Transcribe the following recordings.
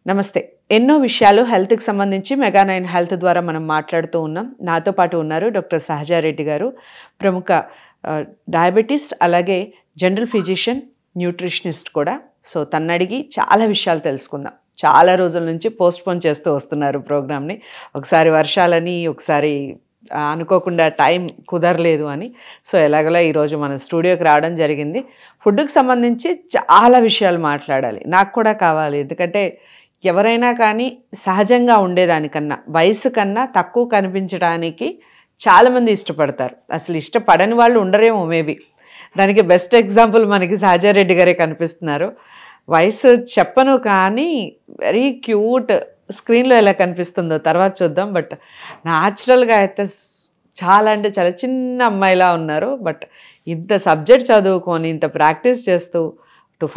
నమస్తే. ఎన్నో విషయాలు హెల్త్‌కి సంబంధించి మెగా9 హెల్త్ ద్వారా మనం మాట్లాడుతూ ఉన్నాం. నాతో పాటు ఉన్నారు డాక్టర్ సహజారెడ్డి గారు. ప్రముఖ డయాబెటిస్ట్ అలాగే జనరల్ ఫిజిషియన్, న్యూట్రిషనిస్ట్ కూడా. సో తన్నడిగి చాలా విషయాలు తెలుసుకుందాం. చాలా రోజుల నుంచి పోస్ట్‌పోన్ చేస్తూ వస్తున్నారు ప్రోగ్రామ్‌ని. ఒకసారి వర్షాలని, ఒకసారి అనుకోకుండా టైం కుదరలేదు అని. సో ఎలాగోలా ఈరోజు మన స్టూడియోకి రావడం జరిగింది. ఫుడ్‌కి సంబంధించి చాలా విషయాలు మాట్లాడాలి. నాకు కూడా కావాలి. ఎందుకంటే ఎవరైనా కానీ సహజంగా ఉండేదానికన్నా, వయసు కన్నా తక్కువ కనిపించడానికి చాలామంది ఇష్టపడతారు. అసలు ఇష్టపడని వాళ్ళు ఉండరేమో మేబీ. దానికి బెస్ట్ ఎగ్జాంపుల్ మనకి సహజారెడ్డి గారే కనిపిస్తున్నారు. వయసు చెప్పను కానీ వెరీ క్యూట్. స్క్రీన్లో ఎలా కనిపిస్తుందో తర్వాత చూద్దాం. బట్ న్యాచురల్గా అయితే చాలా అంటే చాలా చిన్న అమ్మాయిలా ఉన్నారు. బట్ ఇంత సబ్జెక్ట్ చదువుకొని ఇంత ప్రాక్టీస్ చేస్తూ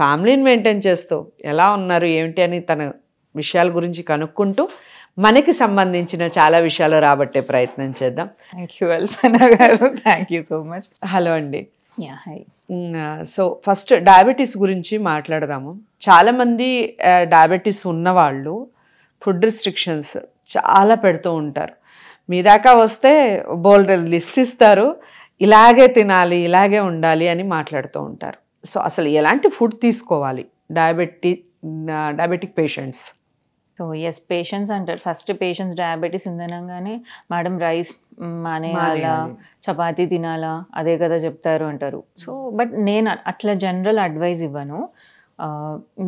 ఫ్యామిలీని మెయింటైన్ చేస్తూ ఎలా ఉన్నారు ఏమిటి అని తన విషయాల గురించి కనుక్కుంటూ మనకి సంబంధించిన చాలా విషయాలు రాబట్టే ప్రయత్నం చేద్దాం. థ్యాంక్ యూ అల్పనా గారు. Thank you so much. Hello అండి. హై. సో ఫస్ట్ డయాబెటీస్ గురించి మాట్లాడదాము. చాలామంది డయాబెటీస్ ఉన్నవాళ్ళు ఫుడ్ రిస్ట్రిక్షన్స్ చాలా పెడుతూ ఉంటారు. మీ దాకా వస్తే బోల్డ్ లిస్ట్ ఇస్తారు, ఇలాగే తినాలి, ఇలాగే ఉండాలి అని మాట్లాడుతూ ఉంటారు. సో అసలు ఎలాంటి ఫుడ్ తీసుకోవాలి diabetic patients? So yes, patients అంటారు. ఫస్ట్ పేషెంట్స్ డయాబెటీస్ ఉందనగానే మేడం రైస్ మానేయాలా, చపాతీ తినాలా, అదే కదా చెప్తారు అంటారు. సో బట్ నేను అట్లా జనరల్ అడ్వైజ్ ఇవ్వను.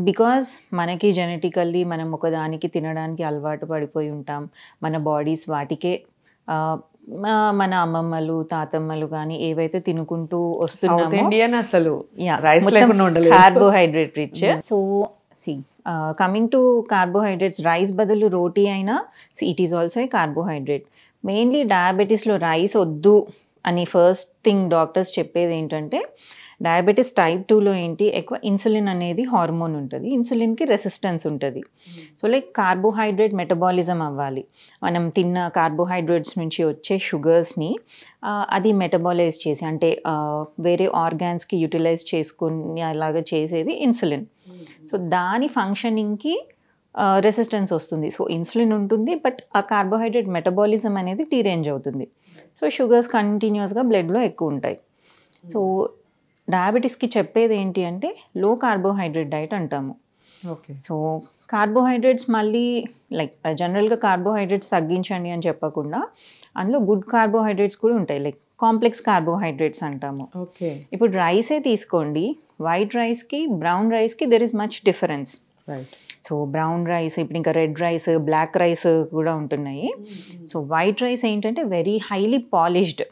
బికాజ్ మనకి జెనెటికల్లీ మనం ఒకదానికి తినడానికి అలవాటు పడిపోయి ఉంటాం. మన బాడీస్ వాటికే మన అమ్మమ్మలు తాతమ్మలు కానీ ఏవైతే తినుకుంటూ వస్తున్నామో ఇండియన్ అసలు carbohydrate rich. So coming to carbohydrates, rice బదులు రోటీ అయినా it is also a carbohydrate. Mainly డయాబెటీస్లో రైస్ వద్దు అని ఫస్ట్ థింగ్ డాక్టర్స్ చెప్పేది ఏంటంటే, డయాబెటీస్ టైప్ 2లో ఏంటి, ఎక్కువ ఇన్సులిన్ అనేది హార్మోన్ ఉంటుంది, ఇన్సులిన్కి రెసిస్టెన్స్ ఉంటుంది. సో లైక్ కార్బోహైడ్రేట్ మెటబాలిజం అవ్వాలి. మనం తిన్న కార్బోహైడ్రేట్స్ నుంచి వచ్చే షుగర్స్ని అది మెటబాలైజ్ చేసి, అంటే వేరే ఆర్గాన్స్కి యూటిలైజ్ చేసుకుని అలాగా చేసేది ఇన్సులిన్. సో దాని ఫంక్షనింగ్కి రెసిస్టెన్స్ వస్తుంది. సో ఇన్సులిన్ ఉంటుంది, బట్ ఆ కార్బోహైడ్రేట్ మెటబాలిజం అనేది డీరేంజ్ అవుతుంది. సో షుగర్స్ కంటిన్యూస్గా బ్లడ్లో ఎక్కువ ఉంటాయి. సో డయాబెటీస్కి చెప్పేది ఏంటి అంటే లో కార్బోహైడ్రేట్ డైట్ అంటాము. ఓకే. సో కార్బోహైడ్రేట్స్ మళ్ళీ లైక్ జనరల్గా కార్బోహైడ్రేట్స్ తగ్గించండి అని చెప్పకుండా అందులో గుడ్ కార్బోహైడ్రేట్స్ కూడా ఉంటాయి, లైక్ కాంప్లెక్స్ కార్బోహైడ్రేట్స్ అంటాము. ఓకే. ఇప్పుడు రైసే తీసుకోండి, వైట్ రైస్కి బ్రౌన్ రైస్కి there is much difference. Right. So brown rice, ఇప్పుడు ఇంకా రెడ్ రైస్, బ్లాక్ రైస్ కూడా ఉంటున్నాయి. సో వైట్ రైస్ ఏంటంటే వెరీ హైలీ పాలిష్డ్,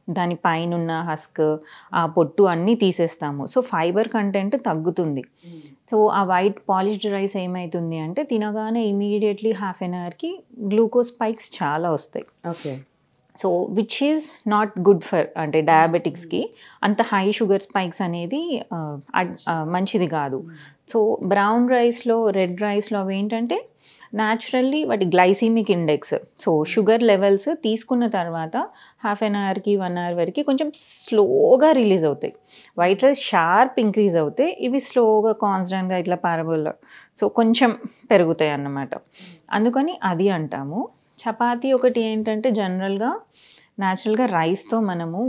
దాని పైన ఉన్న హస్క్, ఆ పొట్టు అన్నీ తీసేస్తాము. సో ఫైబర్ కంటెంట్ తగ్గుతుంది. సో ఆ వైట్ పాలిష్డ్ రైస్ ఏమవుతుంది అంటే తినగానే ఇమీడియట్లీ హాఫ్ అన్ అవర్కి గ్లూకోజ్ స్పైక్స్ చాలా వస్తాయి. Okay. So which is not good for, అంటే డయాబెటిక్స్కి అంత హై షుగర్ స్పైక్స్ అనేది మంచిది కాదు. సో బ్రౌన్ రైస్లో, రెడ్ రైస్లో అవి ఏంటంటే న్యాచురల్లీ వాటి glycemic index, so sugar levels తీసుకున్న తర్వాత హాఫ్ అన్ అవర్కి 1 అవర్ వరకు కొంచెం స్లోగా రిలీజ్ అవుతాయి. వైట్ రైస్ షార్ప్ ఇంక్రీజ్ అవుతాయి, ఇవి స్లోగా కాన్స్టెంట్గా ఇట్లా పారబోల్, సో కొంచెం పెరుగుతాయి అన్నమాట. అందుకని అది అంటాము. చపాతీ ఒకటి ఏంటంటే జనరల్గా న్యాచురల్గా రైస్తో మనము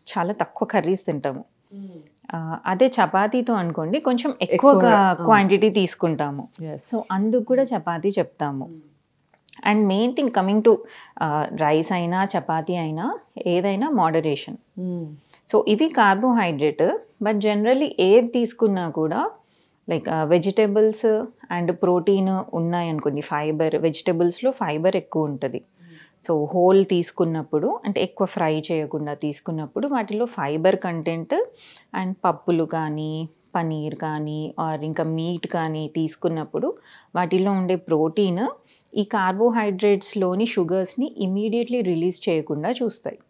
చాలా తక్కువ కర్రీస్ తింటాము. అదే చపాతీతో అనుకోండి కొంచెం ఎక్కువగా క్వాంటిటీ తీసుకుంటాము. సో అందుకు కూడా చపాతీ చెప్తాము. And main thing coming to rice అయినా చపాతీ అయినా ఏదైనా మోడరేషన్. సో ఇవి కార్బోహైడ్రేట్, బట్ జనరల్లీ ఏది తీసుకున్నా కూడా లైక్ వెజిటేబుల్స్ అండ్ ప్రోటీన్ ఉన్నాయనుకోండి, ఫైబర్, వెజిటేబుల్స్లో ఫైబర్ ఎక్కువ ఉంటుంది. సో హోల్ తీసుకున్నప్పుడు, అంటే ఎక్కువ ఫ్రై చేయకుండా తీసుకున్నప్పుడు వాటిలో ఫైబర్ కంటెంట్, అండ్ పప్పులు కానీ పనీర్ కానీ ఆర్ ఇంకా మీట్ కానీ తీసుకున్నప్పుడు వాటిలో ఉండే ప్రోటీన్ ఈ కార్బోహైడ్రేట్స్లోని షుగర్స్ని ఇమీడియట్లీ రిలీజ్ చేయకుండా చూస్తాయి.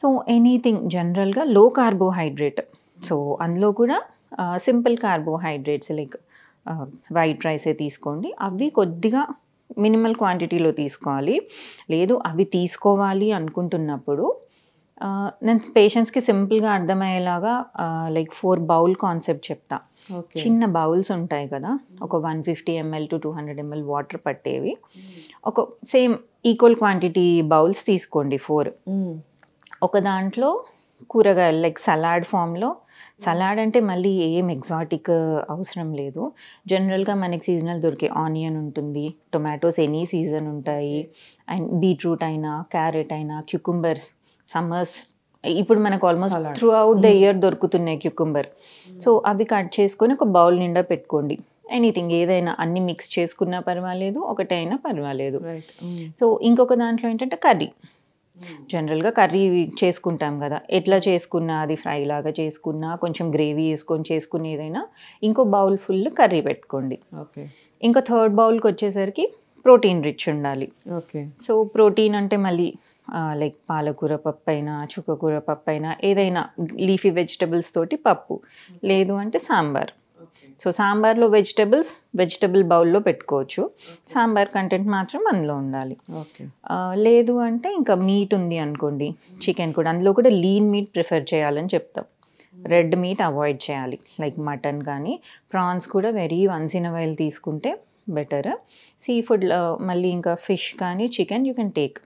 సో ఎనీథింగ్ జనరల్గా లో కార్బోహైడ్రేట్, సో అందులో కూడా సింపుల్ కార్బోహైడ్రేట్స్ లైక్ వైట్ రైసే తీసుకోండి, అవి కొద్దిగా మినిమల్ క్వాంటిటీలో తీసుకోవాలి. లేదు అవి తీసుకోవాలి అనుకుంటున్నప్పుడు నేను పేషెంట్స్కి సింపుల్గా అర్థమయ్యేలాగా లైక్ 4 బౌల్ కాన్సెప్ట్ చెప్తా. చిన్న బౌల్స్ ఉంటాయి కదా, ఒక 150 ml to 200 ml వాటర్ పట్టేవి, ఒక సేమ్ ఈక్వల్ క్వాంటిటీ బౌల్స్ తీసుకోండి 4. ఒక దాంట్లో కూరగాయలు లైక్ సలాడ్ ఫామ్లో, సలాడ్ అంటే మళ్ళీ ఏం ఎగ్జాటిక్ అవసరం లేదు, జనరల్గా మనకి సీజనల్ దొరికే ఆనియన్ ఉంటుంది, టొమాటోస్ ఎనీ సీజన్ ఉంటాయి, అండ్ బీట్రూట్ అయినా, క్యారెట్ అయినా, క్యూకుంబర్స్ సమ్మర్స్ ఇప్పుడు మనకు almost through out the year దొరుకుతున్నాయి క్యూకుంబర్. సో అవి కట్ చేసుకొని ఒక బౌల్ నిండా పెట్టుకోండి, ఎనీథింగ్ ఏదైనా అన్ని మిక్స్ చేసుకున్నా పర్వాలేదు, ఒకటైనా పర్వాలేదు. సో ఇంకొక దాంట్లో ఏంటంటే కర్రీ, జనరల్గా కర్రీ చేసుకుంటాం కదా, ఎట్లా చేసుకున్నా, అది ఫ్రై లాగా చేసుకున్నా, కొంచెం గ్రేవీ వేసుకొని చేసుకుని ఏదైనా ఇంకో బౌల్ ఫుల్ కర్రీ పెట్టుకోండి. ఇంకా థర్డ్ బౌల్కి వచ్చేసరికి ప్రోటీన్ రిచ్ ఉండాలి. సో ప్రోటీన్ అంటే మళ్ళీ లైక్ పాలకూర పప్పు అయినా, చుక్కకూర పప్పు అయినా, ఏదైనా లీఫీ వెజిటబుల్స్ తోటి పప్పు, లేదు అంటే సాంబార్. సో సాంబార్లో వెజిటబుల్ బౌల్లో పెట్టుకోవచ్చు, సాంబార్ కంటెంట్ మాత్రం అందులో ఉండాలి. లేదు అంటే ఇంకా మీట్ ఉంది అనుకోండి, చికెన్ కూడా, అందులో కూడా లీన్ మీట్ ప్రిఫర్ చేయాలని చెప్తాం, రెడ్ మీట్ అవాయిడ్ చేయాలి, లైక్ మటన్ కానీ ప్రాన్స్ కూడా very once in a while తీసుకుంటే బెటర్. సీ ఫుడ్లో మళ్ళీ ఇంకా ఫిష్ కానీ చికెన్ యూ కెన్ టేక్,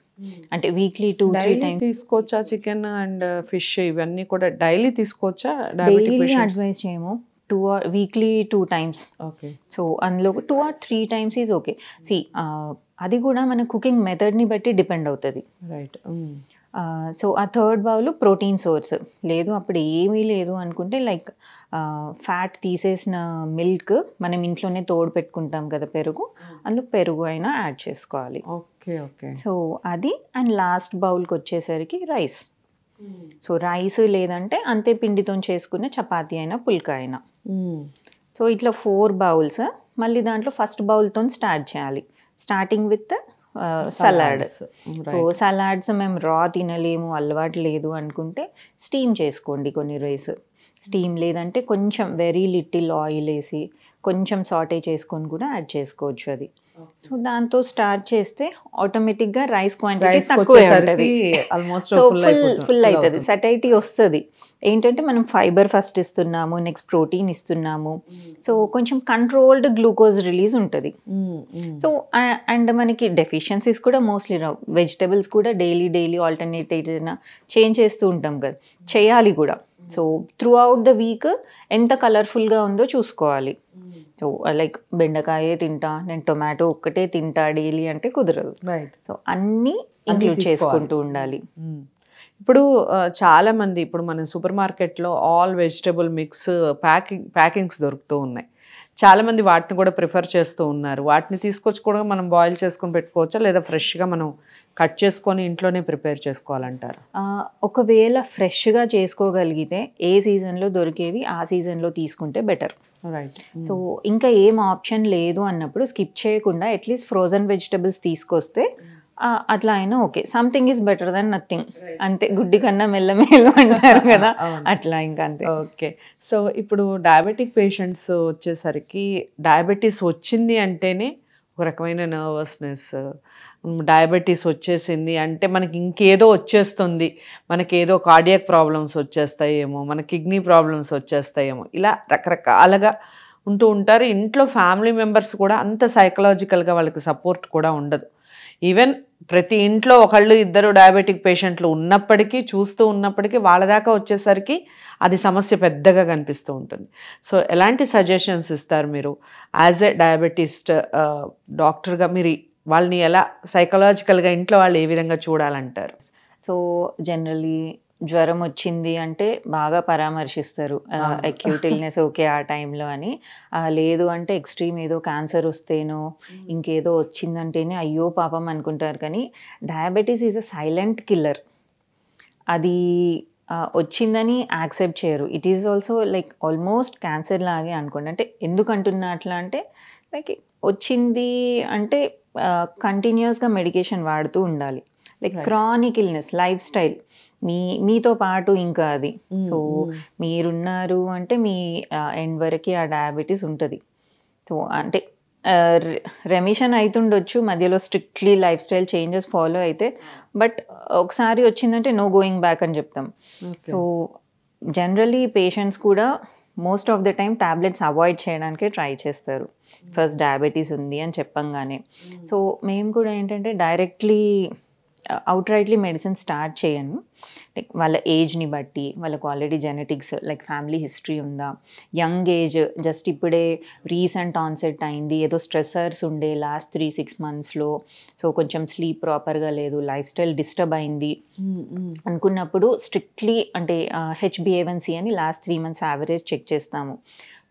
అంటే వీక్లీ 2-3 టైమ్స్ తీసుకోవచ్చా చికెన్ అండ్ ఫిష్, ఇవన్నీ కూడా డైలీ తీసుకోవచ్చా? డైలీ అడ్వైస్ చేయము, వీక్లీ 2 times. సో అందులో 2 or 3 times is okay. See అది కూడా మన కుకింగ్ మెథడ్ని బట్టి డిపెండ్ అవుతుంది. రైట్. సో ఆ థర్డ్ బౌల్ ప్రోటీన్ సోర్స్, లేదు అప్పుడు ఏమీ లేదు అనుకుంటే లైక్ ఫ్యాట్ తీసేసిన మిల్క్ మనం ఇంట్లోనే తోడు పెట్టుకుంటాం కదా పెరుగు, అందులో పెరుగు అయినా యాడ్ చేసుకోవాలి. సో అది, అండ్ లాస్ట్ బౌల్కి వచ్చేసరికి రైస్. సో రైస్ లేదంటే అంతే పిండితో చేసుకునే చపాతీ అయినా పుల్కా అయినా. సో ఇట్లా 4 బౌల్స్, మళ్ళీ దాంట్లో ఫస్ట్ బౌల్తో స్టార్ట్ చేయాలి, starting with salad. So salads మేము రా తినలేము, అలవాటు లేదు అనుకుంటే స్టీమ్ చేసుకోండి కొన్ని రైస్. స్టీమ్ లేదంటే కొంచెం వెరీ లిటిల్ ఆయిల్ వేసి కొంచెం సాటే చేసుకొని కూడా యాడ్ చేసుకోవచ్చు అది. సో దాంతో స్టార్ట్ చేస్తే ఆటోమేటిక్గా రైస్ క్వాంటిటీ తక్కువ ఉంటుంది, సో ఫుల్ అవుతుంది, సటైటీ వస్తుంది. ఏంటంటే మనం ఫైబర్ ఫస్ట్ ఇస్తున్నాము, నెక్స్ట్ ప్రోటీన్ ఇస్తున్నాము, సో కొంచెం కంట్రోల్డ్ గ్లూకోజ్ రిలీజ్ ఉంటుంది. సో అండ్ మనకి డెఫిషియన్సీస్ కూడా మోస్ట్లీ రావు. వెజిటబుల్స్ కూడా డైలీ ఆల్టర్నేటివ్ చేంజ్ చేస్తూ ఉంటాం కదా, చేయాలి కూడా. So through out the week ఎంత కలర్ఫుల్గా ఉందో చూసుకోవాలి. సో లైక్ బెండకాయే తింటా, నేను టొమాటో ఒక్కటే తింటా డైలీ అంటే కుదరదు. సో అన్నీ ఇంక్లూడ్ చేసుకుంటూ ఉండాలి. ఇప్పుడు చాలా మంది, ఇప్పుడు మన సూపర్ మార్కెట్లో ఆల్ వెజిటబుల్ మిక్స్ ప్యాకింగ్స్ దొరుకుతూ ఉన్నాయి, చాలా మంది వాటిని కూడా ప్రిఫర్ చేస్తూ ఉన్నారు. వాటిని తీసుకొచ్చి కూడా మనం బాయిల్ చేసుకొని పెట్టుకోవచ్చా, లేదా ఫ్రెష్గా మనం కట్ చేసుకొని ఇంట్లోనే ప్రిపేర్ చేసుకోవాలంటారు? ఒకవేళ ఫ్రెష్గా చేసుకోగలిగితే ఏ సీజన్లో దొరికేవి ఆ సీజన్లో తీసుకుంటే బెటర్. రైట్. సో ఇంకా ఏం ఆప్షన్ లేదు అన్నప్పుడు స్కిప్ చేయకుండా అట్లీస్ట్ ఫ్రోజన్ వెజిటబుల్స్ తీసుకొస్తే అట్లా అయినా okay, something is better than nothing, అంతే, గుడ్డి కన్నా మెల్లమేలు అంటారు కదా, అట్లా ఇంకా అంతే. ఓకే. సో ఇప్పుడు డయాబెటిక్ పేషెంట్స్ వచ్చేసరికి, డయాబెటీస్ వచ్చింది అంటేనే ఒక రకమైన నర్వస్నెస్, డయాబెటీస్ వచ్చేసింది అంటే మనకి ఇంకేదో వచ్చేస్తుంది, మనకేదో కార్డియాక్ ప్రాబ్లమ్స్ వచ్చేస్తాయేమో, మన కిడ్నీ ప్రాబ్లమ్స్ వచ్చేస్తాయేమో, ఇలా రకరకాలుగా ఉంటూ ఉంటారు. ఇంట్లో ఫ్యామిలీ మెంబర్స్ కూడా అంత సైకలాజికల్గా వాళ్ళకి సపోర్ట్ కూడా ఉండదు. ఈవెన్ ప్రతి ఇంట్లో ఒకళ్ళు ఇద్దరు డయాబెటిక్ పేషెంట్లు ఉన్నప్పటికీ, చూస్తూ ఉన్నప్పటికీ వాళ్ళ దాకా వచ్చేసరికి అది సమస్య పెద్దగా కనిపిస్తూ ఉంటుంది. సో ఎలాంటి సజెషన్స్ ఇస్తారు మీరు యాజ్ ఎ డయాబెటిస్ట్ డాక్టర్గా? మీరు వాళ్ళని ఎలా సైకలాజికల్గా ఇంట్లో వాళ్ళు ఏ విధంగా చూడాలంటారు? సో జనరలీ జ్వరం వచ్చింది అంటే బాగా పరామర్శిస్తారు, అక్యూట్ ఇల్నెస్ ఓకే ఆ టైంలో అని, లేదు అంటే ఎక్స్ట్రీమ్ ఏదో క్యాన్సర్ వస్తేనో ఇంకేదో వచ్చిందంటేనే అయ్యో పాపం అనుకుంటారు. కానీ diabetes is a silent killer. అది వచ్చిందని యాక్సెప్ట్ చేయరు. It is also like almost cancer లాగే అనుకోండి. అంటే ఎందుకు అంటున్నా అట్లా అంటే, లైక్ వచ్చింది అంటే కంటిన్యూస్గా మెడికేషన్ వాడుతూ ఉండాలి. Like chronic illness, life style మీతో పాటు ఇంకా అది. సో మీరున్నారు అంటే మీ ఎండ్ వరకు ఆ డయాబెటీస్ ఉంటుంది. సో అంటే రెమిషన్ అవుతుండొచ్చు మధ్యలో, strictly life style changes follow అయితే, బట్ ఒకసారి వచ్చిందంటే నో గోయింగ్ బ్యాక్ అని చెప్తాం. సో జనరలీ పేషెంట్స్ కూడా most of the time tablets avoid చేయడానికే ట్రై చేస్తారు ఫస్ట్ డయాబెటీస్ ఉంది అని చెప్పంగానే. సో మేము కూడా ఏంటంటే డైరెక్ట్లీ అవుట్రైట్లీ మెడిసిన్ స్టార్ట్ చేయను. లైక్ వాళ్ళ ఏజ్ని బట్టి, వాళ్ళకు already genetics like family history ఉందా, యంగ్ ఏజ్ జస్ట్ ఇప్పుడే రీసెంట్ ఆన్సెట్ అయింది, ఏదో స్ట్రెసర్స్ ఉండే లాస్ట్ 3-6 monthsలో, సో కొంచెం స్లీప్ ప్రాపర్గా లేదు, లైఫ్ స్టైల్ డిస్టర్బ్ అయింది అనుకున్నప్పుడు స్ట్రిక్ట్లీ అంటే HbA1c అని లాస్ట్ 3 months యావరేజ్ చెక్ చేస్తాము.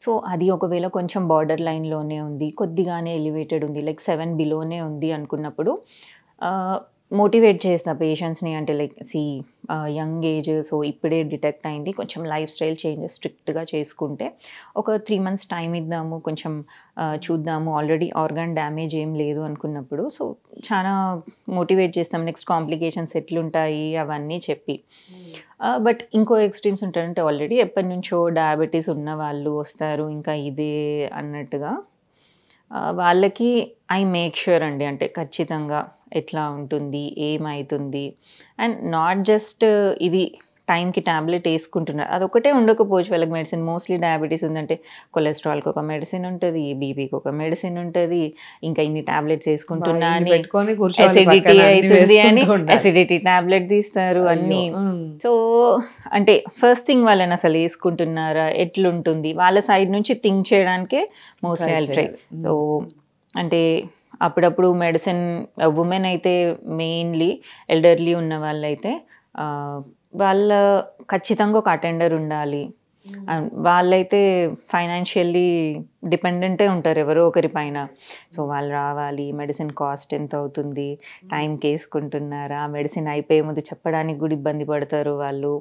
సో అది ఒకవేళ కొంచెం బార్డర్ లైన్లోనే ఉంది, కొద్దిగానే ఎలివేటెడ్ ఉంది, లైక్ 7 బిలోనే ఉంది అనుకున్నప్పుడు మోటివేట్ చేస్తా పేషెంట్స్ని. అంటే లైక్ యంగ్ ఏజ్, సో ఇప్పుడే డిటెక్ట్ అయింది, కొంచెం లైఫ్ స్టైల్ చేంజెస్ స్ట్రిక్ట్గా చేసుకుంటే ఒక 3 months టైం ఇద్దాము, కొంచెం చూద్దాము, ఆల్రెడీ ఆర్గాన్ డ్యామేజ్ ఏం లేదు అనుకున్నప్పుడు సో చాలా మోటివేట్ చేస్తాం. నెక్స్ట్ కాంప్లికేషన్స్ ఎట్లుంటాయి అవన్నీ చెప్పి. బట్ ఇంకో ఎక్స్ట్రీమ్స్ ఉంటారంటే ఆల్రెడీ ఎప్పటి నుంచో డయాబెటీస్ ఉన్న వాళ్ళు వస్తారు ఇంకా ఇదే అన్నట్టుగా, వాళ్ళకి ఐ మేక్ ష్యూర్ అండి, అంటే ఖచ్చితంగా ఎట్లా ఉంటుంది, ఏమవుతుంది, అండ్ నాట్ జస్ట్ ఇది టైంకి ట్యాబ్లెట్ వేసుకుంటున్నారు అదొకటే ఉండకపోవచ్చు వాళ్ళకి మెడిసిన్. మోస్ట్లీ డయాబెటీస్ ఉందంటే కొలెస్ట్రాల్కి ఒక మెడిసిన్ ఉంటుంది, బీపీకి ఒక మెడిసిన్ ఉంటుంది, ఇంకా ఇన్ని ట్యాబ్లెట్స్ వేసుకుంటున్నా అని అసిడిటీ అవుతుంది అని అసిడిటీ ట్యాబ్లెట్ తీస్తారు అన్నీ. సో అంటే ఫస్ట్ థింగ్ వాళ్ళని అసలు వేసుకుంటున్నారా, ఎట్లుంటుంది, వాళ్ళ సైడ్ నుంచి థింక్ చేయడానికే మోస్ట్లీ ఐ ట్రై. సో అంటే అప్పుడప్పుడు మెడిసిన్ ఉమెన్ అయితే మెయిన్లీ ఎల్డర్లీ ఉన్న వాళ్ళైతే వాళ్ళ ఖచ్చితంగా ఒక అటెండర్ ఉండాలి. వాళ్ళైతే ఫైనాన్షియల్లీ డిపెండెంటే ఉంటారు ఎవరో ఒకరి పైన. సో వాళ్ళు రావాలి, మెడిసిన్ కాస్ట్ ఎంత అవుతుంది, టైంకి వేసుకుంటున్నారా, మెడిసిన్ అయిపోయే ముందు చెప్పడానికి కూడా ఇబ్బంది పడతారు వాళ్ళు.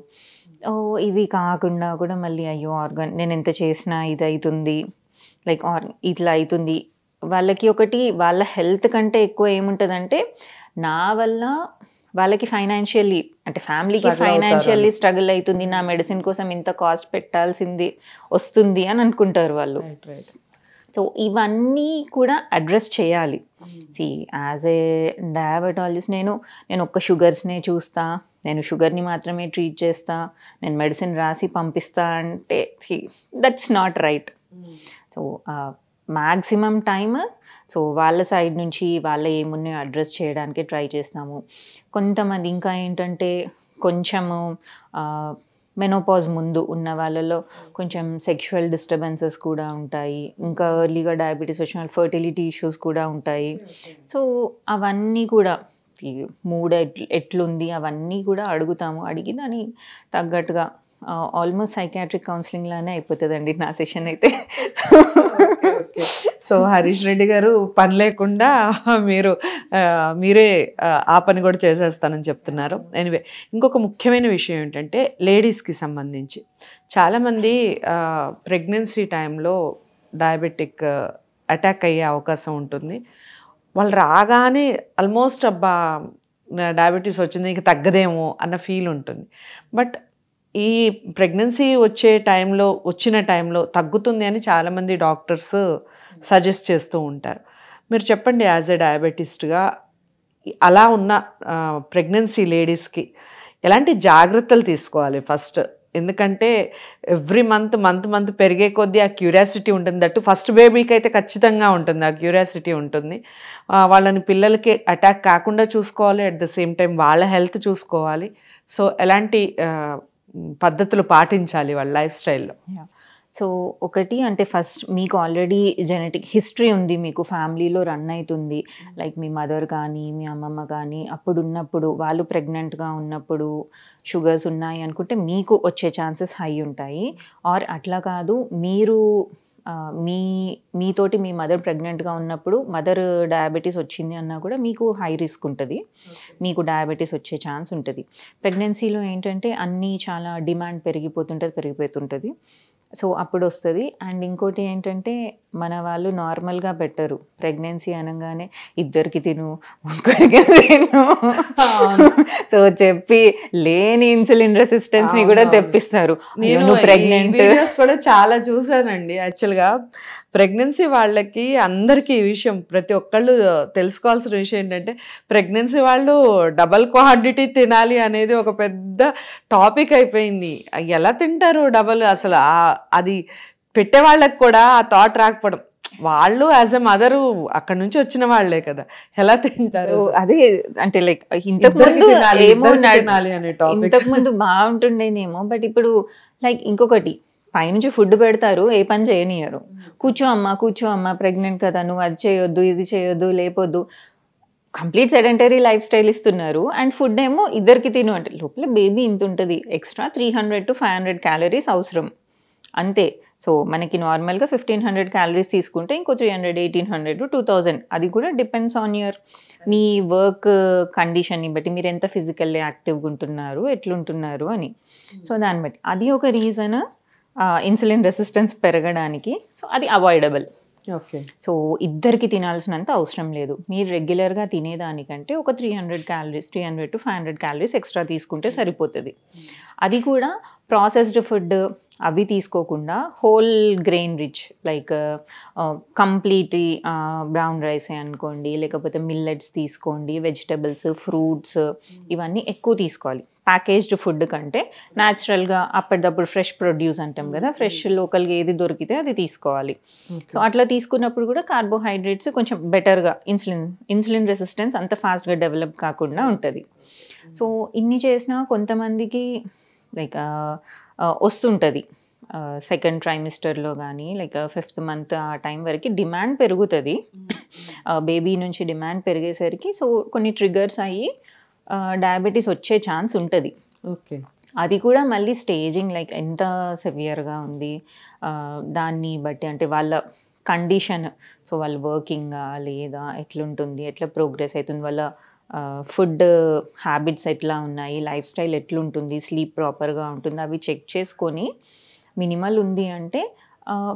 ఇది కాకుండా కూడా మళ్ళీ అయ్యో ఆర్గాన్ నేను ఎంత చేసినా ఇది అవుతుంది, లైక్ ఇట్లా అవుతుంది. వాళ్ళకి ఒకటి వాళ్ళ హెల్త్ కంటే ఎక్కువ ఏముంటుందంటే నా వల్ల వాళ్ళకి ఫైనాన్షియల్లీ అంటే ఫ్యామిలీకి ఫైనాన్షియల్లీ స్ట్రగుల్ అవుతుంది, నా మెడిసిన్ కోసం ఇంత కాస్ట్ పెట్టాల్సింది వస్తుంది అని అనుకుంటారు వాళ్ళు. సో ఇవన్నీ కూడా అడ్రస్ చేయాలి. యాజ్ ఏ డయాబెటాలజిస్ట్ నేను ఒక్క షుగర్స్నే చూస్తా, నేను షుగర్ని మాత్రమే ట్రీట్ చేస్తా, నేను మెడిసిన్ రాసి పంపిస్తా అంటే that's not right. So maximum time so వాళ్ళ సైడ్ నుంచి వాళ్ళ ఏమున్నాయో అడ్రస్ చేయడానికి ట్రై చేస్తాము. కొంతమంది ఇంకా ఏంటంటే కొంచెము మెనోపాజ్ ముందు ఉన్న వాళ్ళలో కొంచెం సెక్షువల్ డిస్టర్బెన్సెస్ కూడా ఉంటాయి, ఇంకా ఎర్లీగా డయాబెటీస్ వచ్చిన వాళ్ళు ఫర్టిలిటీ ఇష్యూస్ కూడా ఉంటాయి. సో అవన్నీ కూడా మూడ్ ఎట్లుంది అవన్నీ కూడా అడుగుతాము. అడిగి దాన్ని తగ్గట్టుగా ఆల్మోస్ట్ సైకియాట్రిక్ కౌన్సిలింగ్ లానే అయిపోతుందండి నా సెషన్ అయితే. సో హరీష్ రెడ్డి గారు పని లేకుండా మీరే ఆ పని కూడా చేసేస్తానని చెప్తున్నారు. ఎనివే ఇంకొక ముఖ్యమైన విషయం ఏంటంటే లేడీస్కి సంబంధించి చాలామంది ప్రెగ్నెన్సీ టైంలో డయాబెటిక్ అటాక్ అయ్యే అవకాశం ఉంటుంది. వాళ్ళు రాగానే ఆల్మోస్ట్ అబ్బా డయాబెటీస్ వచ్చింది ఇంక తగ్గదేమో అన్న ఫీల్ ఉంటుంది. బట్ ఈ ప్రెగ్నెన్సీ వచ్చిన టైంలో తగ్గుతుంది అని చాలామంది డాక్టర్స్ సజెస్ట్ చేస్తూ ఉంటారు. మీరు చెప్పండి యాజ్ ఏ డయాబెటిస్ట్గా అలా ఉన్న ప్రెగ్నెన్సీ లేడీస్కి ఎలాంటి జాగ్రత్తలు తీసుకోవాలి ఫస్ట్? ఎందుకంటే ఎవ్రీ మంత్ పెరిగే కొద్దీ ఆ క్యూరియాసిటీ ఉంటుంది. దట్టు ఫస్ట్ బేబీకి అయితే ఖచ్చితంగా ఉంటుంది, ఆ క్యూరియాసిటీ ఉంటుంది. వాళ్ళని పిల్లలకి అటాక్ కాకుండా చూసుకోవాలి, అట్ ద సేమ్ టైం వాళ్ళ హెల్త్ చూసుకోవాలి. సో ఎలాంటి పద్ధతులు పాటించాలి వాళ్ళ లైఫ్ స్టైల్లో? సో ఒకటి అంటే ఫస్ట్ మీకు ఆల్రెడీ జెనెటిక్ హిస్టరీ ఉంది, మీకు ఫ్యామిలీలో రన్ అవుతుంది, లైక్ మీ మదర్ కానీ మీ అమ్మమ్మ కానీ అప్పుడు వాళ్ళు ప్రెగ్నెంట్గా ఉన్నప్పుడు షుగర్స్ ఉన్నాయి అనుకుంటే మీకు వచ్చే ఛాన్సెస్ హై ఉంటాయి. ఆర్ అట్లా కాదు, మీరు మీతోటి మీ మదర్ ప్రెగ్నెంట్గా ఉన్నప్పుడు మదర్ డయాబెటీస్ వచ్చింది అన్నా కూడా మీకు హై రిస్క్ ఉంటుంది, మీకు డయాబెటీస్ వచ్చే ఛాన్స్ ఉంటుంది. ప్రెగ్నెన్సీలో ఏంటంటే అన్నీ చాలా డిమాండ్ పెరిగిపోతుంటుంది. సో అప్పుడు వస్తుంది. అండ్ ఇంకోటి ఏంటంటే మన వాళ్ళు నార్మల్గా పెట్టరు. ప్రెగ్నెన్సీ అనగానే ఇద్దరికి తిను, ముగ్గురికి తిను సో చెప్పి లేని ఇన్సులిన్ రెసిస్టెన్స్ ని కూడా తెప్పిస్తారు. నేను ప్రెగ్నెంట్ కూడా చాలా చూసానండి. యాక్చువల్గా ప్రెగ్నెన్సీ వాళ్ళకి అందరికీ ఈ విషయం ప్రతి ఒక్కళ్ళు తెలుసుకోవాల్సిన విషయం ఏంటంటే ప్రెగ్నెన్సీ వాళ్ళు డబల్ క్వాంటిటీ తినాలి అనేది ఒక పెద్ద టాపిక్ అయిపోయింది. ఎలా తింటారు డబల్? అసలు అది పెట్టే వాళ్ళకి కూడా ఆ థాట్ రాకపోవడం. వాళ్ళు యాజ్ ఎ మదరు అక్కడ నుంచి వచ్చిన వాళ్ళే కదా, ఎలా తింటారు? అదే అంటే లైక్ ఇంతకు ముందు బాగుంటుండేనేమో, బట్ ఇప్పుడు లైక్ ఇంకొకటి పైనుంచి ఫుడ్ పెడతారు, ఏ పని చేయనియరు. కూర్చో అమ్మా ప్రెగ్నెంట్ కదా, నువ్వు అది చేయొద్దు, ఇది చేయొద్దు, లేపొద్దు. కంప్లీట్ సెడెంటరీ లైఫ్ స్టైల్ ఇస్తున్నారు. అండ్ ఫుడ్ ఏమో ఇద్దరికి తిను అంటే లోపల బేబీ ఇంత ఉంటుంది, ఎక్స్ట్రా 300 to 500 క్యాలరీస్ అవసరం అంతే. సో మనకి నార్మల్గా 1500 క్యాలరీస్ తీసుకుంటే ఇంకో 300, 1800 to 2000. అది కూడా డిపెండ్స్ ఆన్ యువర్ మీ వర్క్ కండిషన్ని బట్టి, మీరు ఎంత ఫిజికల్లీ యాక్టివ్గా ఉంటున్నారు, ఎట్లుంటున్నారు అని. సో దాన్ని బట్టి అది ఒక రీజన్ ఇన్సులిన్ రెసిస్టెన్స్ పెరగడానికి. సో అది అవాయిడబుల్. ఓకే. సో ఇద్దరికి తినాల్సినంత అవసరం లేదు. మీరు రెగ్యులర్గా తినేదానికంటే ఒక 300 to 500 క్యాలరీస్ ఎక్స్ట్రా తీసుకుంటే సరిపోతుంది. అది కూడా ప్రాసెస్డ్ ఫుడ్ అవి తీసుకోకుండా whole grain rich like completely brown రైసే అనుకోండి, లేకపోతే మిల్లెట్స్ తీసుకోండి, వెజిటబుల్స్, ఫ్రూట్స్ ఇవన్నీ ఎక్కువ తీసుకోవాలి. ప్యాకేజ్డ్ ఫుడ్ కంటే న్యాచురల్గా అప్పటిదప్పుడు ఫ్రెష్ ప్రొడ్యూస్ అంటాం కదా, ఫ్రెష్ లోకల్గా ఏది దొరికితే అది తీసుకోవాలి. సో అట్లా తీసుకున్నప్పుడు కూడా కార్బోహైడ్రేట్స్ కొంచెం బెటర్గా ఇన్సులిన్ రెసిస్టెన్స్ అంత ఫాస్ట్గా డెవలప్ కాకుండా ఉంటుంది. సో ఇన్ని చేసినా కొంతమందికి లైక్ వస్తుంటుంది సెకండ్ ట్రైమిస్టర్లో కానీ లైక్ 5th month ఆ టైం వరకు డిమాండ్ పెరుగుతుంది. బేబీ నుంచి డిమాండ్ పెరిగేసరికి సో కొన్ని ట్రిగర్స్ అయ్యి డయాబెటీస్ వచ్చే ఛాన్స్ ఉంటుంది. ఓకే. అది కూడా మళ్ళీ స్టేజింగ్ లైక్ ఎంత సివియర్గా ఉంది దాన్ని బట్టి, అంటే వాళ్ళ కండిషన్, సో వాళ్ళు వర్కింగా లేదా ఎట్లుంటుంది, ఎట్లా ప్రోగ్రెస్ అవుతుంది, వాళ్ళ ఫుడ్ హ్యాబిట్స్ ఎట్లా ఉన్నాయి, లైఫ్ స్టైల్ ఎట్లుంటుంది, స్లీప్ ప్రాపర్గా ఉంటుంది, అవి చెక్ చేసుకొని మినిమల్ ఉంది అంటే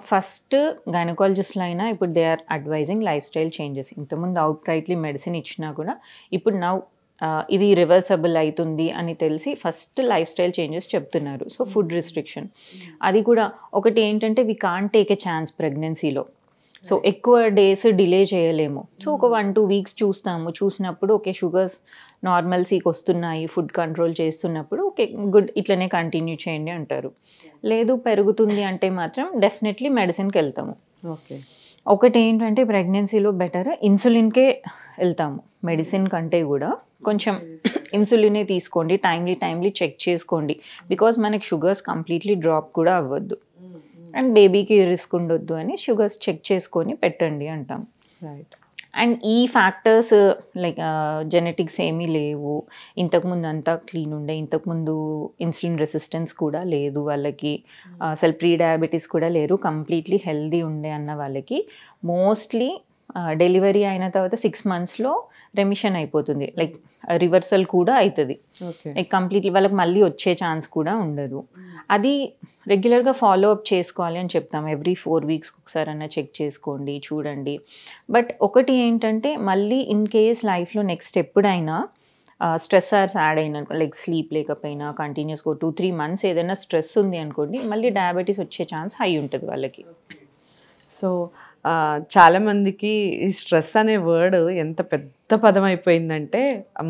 ఫస్ట్ గైనకాలజిస్ట్లో అయినా ఇప్పుడు they are advising lifestyle changes. ఇంతకుముందు అవుట్ రైట్లీ మెడిసిన్ ఇచ్చినా కూడా ఇప్పుడు ఇది రివర్సబుల్ అవుతుంది అని తెలిసి ఫస్ట్ లైఫ్ స్టైల్ చేంజెస్ చెప్తున్నారు. సో ఫుడ్ రిస్ట్రిక్షన్ అది కూడా ఒకటి ఏంటంటే we can't take a chance ప్రెగ్నెన్సీలో. సో ఎక్కువ డేస్ డిలే చేయలేము. సో ఒక 1-2 weeks చూసినప్పుడు ఓకే షుగర్స్ నార్మల్సీకి వస్తున్నాయి, ఫుడ్ కంట్రోల్ చేస్తున్నప్పుడు ఓకే గుడ్ ఇట్లనే కంటిన్యూ చేయండి అంటారు. లేదు పెరుగుతుంది అంటే మాత్రం డెఫినెట్లీ మెడిసిన్కి వెళ్తాము. ఓకే. ఒకటి ఏంటంటే ప్రెగ్నెన్సీలో బెటర్ ఇన్సులిన్కే వెళ్తాము, మెడిసిన్ కంటే కూడా కొంచెం ఇన్సులినే తీసుకోండి, టైమ్లీ చెక్ చేసుకోండి. బికాజ్ మనకి షుగర్స్ కంప్లీట్లీ డ్రాప్ కూడా అవ్వద్దు అండ్ బేబీకి రిస్క్ ఉండొద్దు అని షుగర్స్ చెక్ చేసుకొని పెట్టండి అంటాం. రైట్. అండ్ ఈ ఫ్యాక్టర్స్ లైక్ జెనెటిక్స్ ఏమీ లేవు, ఇంతకుముందు అంతా క్లీన్ ఉండే, ఇంతకుముందు ఇన్సులిన్ రెసిస్టెన్స్ కూడా లేదు వాళ్ళకి, అసలు ప్రీ డయాబెటీస్ కూడా లేరు, కంప్లీట్లీ హెల్దీ ఉండే అన్న వాళ్ళకి మోస్ట్లీ డెలివరీ అయిన తర్వాత 6 monthsలో రెమిషన్ అయిపోతుంది, లైక్ రివర్సల్ కూడా అవుతుంది. లైక్ కంప్లీట్లీ వాళ్ళకి మళ్ళీ వచ్చే ఛాన్స్ కూడా ఉండదు. అది రెగ్యులర్గా ఫాలో అప్ చేసుకోవాలి అని చెప్తాం. ఎవ్రీ 4 weeks ఒకసారి అన్నా చెక్ చేసుకోండి, చూడండి. బట్ ఒకటి ఏంటంటే మళ్ళీ ఇన్ కేస్ లైఫ్లో నెక్స్ట్ ఎప్పుడైనా స్ట్రెస్సర్స్ యాడ్ అయిన లైక్ స్లీప్ లేకపోయినా కంటిన్యూస్గా 2-3 months ఏదైనా స్ట్రెస్ ఉంది అనుకోండి, మళ్ళీ డయాబెటీస్ వచ్చే ఛాన్స్ హై ఉంటుంది వాళ్ళకి. సో చాలామందికి ఈ స్ట్రెస్ అనే వర్డ్ ఎంత పెద్ద పదం అయిపోయిందంటే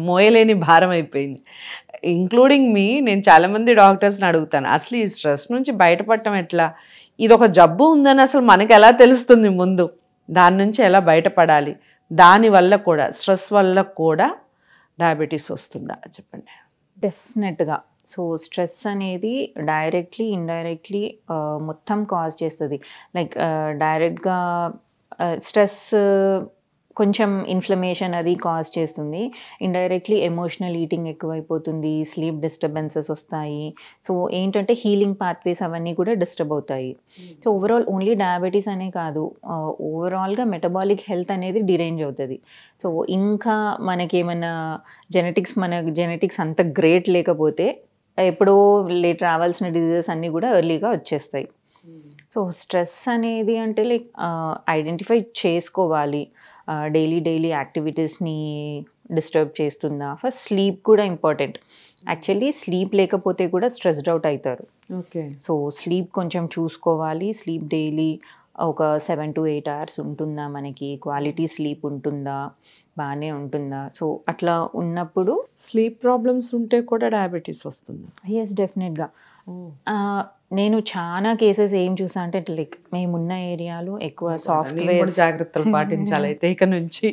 మోయలేని భారం అయిపోయింది, ఇంక్లూడింగ్ మీ. నేను చాలామంది డాక్టర్స్ని అడుగుతాను, అసలు ఈ స్ట్రెస్ నుంచి బయటపడటం ఎట్లా, ఇది ఒక జబ్బు ఉందని అసలు మనకు ఎలా తెలుస్తుంది ముందు, దాని నుంచి ఎలా బయటపడాలి, దానివల్ల కూడా స్ట్రెస్ వల్ల కూడా డయాబెటీస్ వస్తుందా చెప్పండి. డెఫినెట్గా. సో స్ట్రెస్ అనేది డైరెక్ట్లీ ఇండైరెక్ట్లీ మొత్తం కాజ్ చేస్తుంది. లైక్ డైరెక్ట్గా స్ట్రెస్ కొంచెం ఇన్ఫ్లమేషన్ అది కాజ్ చేస్తుంది, ఇండైరెక్ట్లీ ఎమోషనల్ ఈటింగ్ ఎక్కువైపోతుంది, స్లీప్ డిస్టర్బెన్సెస్ వస్తాయి. సో ఏంటంటే హీలింగ్ పాత్వేస్ అవన్నీ కూడా డిస్టర్బ్ అవుతాయి. సో ఓవరాల్ ఓన్లీ డయాబెటీస్ అనే కాదు, ఓవరాల్గా మెటబాలిక్ హెల్త్ అనేది డిరేంజ్ అవుతుంది. సో ఇంకా మనకేమన్నా జెనెటిక్స్ అంత గ్రేట్ లేకపోతే ఎప్పుడో లేట్ రావాల్సిన డిజీజెస్ అన్నీ కూడా ఎర్లీగా వచ్చేస్తాయి. సో స్ట్రెస్ అనేది అంటే లైక్ ఐడెంటిఫై చేసుకోవాలి. డైలీ యాక్టివిటీస్ని డిస్టర్బ్ చేస్తుందా. ఫస్ట్ స్లీప్ కూడా ఇంపార్టెంట్. యాక్చువల్లీ స్లీప్ లేకపోతే కూడా స్ట్రెస్డ్ అవుట్ అవుతారు. ఓకే. సో స్లీప్ కొంచెం చూసుకోవాలి. స్లీప్ డైలీ ఒక 7 to 8 hours ఉంటుందా, మనకి క్వాలిటీ స్లీప్ ఉంటుందా, బాగానే ఉంటుందా. సో అట్లా ఉన్నప్పుడు స్లీప్ ప్రాబ్లమ్స్ ఉంటే కూడా డయాబెటీస్ వస్తుంది. ఎస్, డెఫినెట్గా. నేను చాలా కేసెస్ ఏం చూసా అంటే లైక్ మేమున్న ఏరియాలో ఎక్కువ సాఫ్ట్వేర్ జాగ్రత్తలు పాటించాలి అయితే ఇక నుంచి.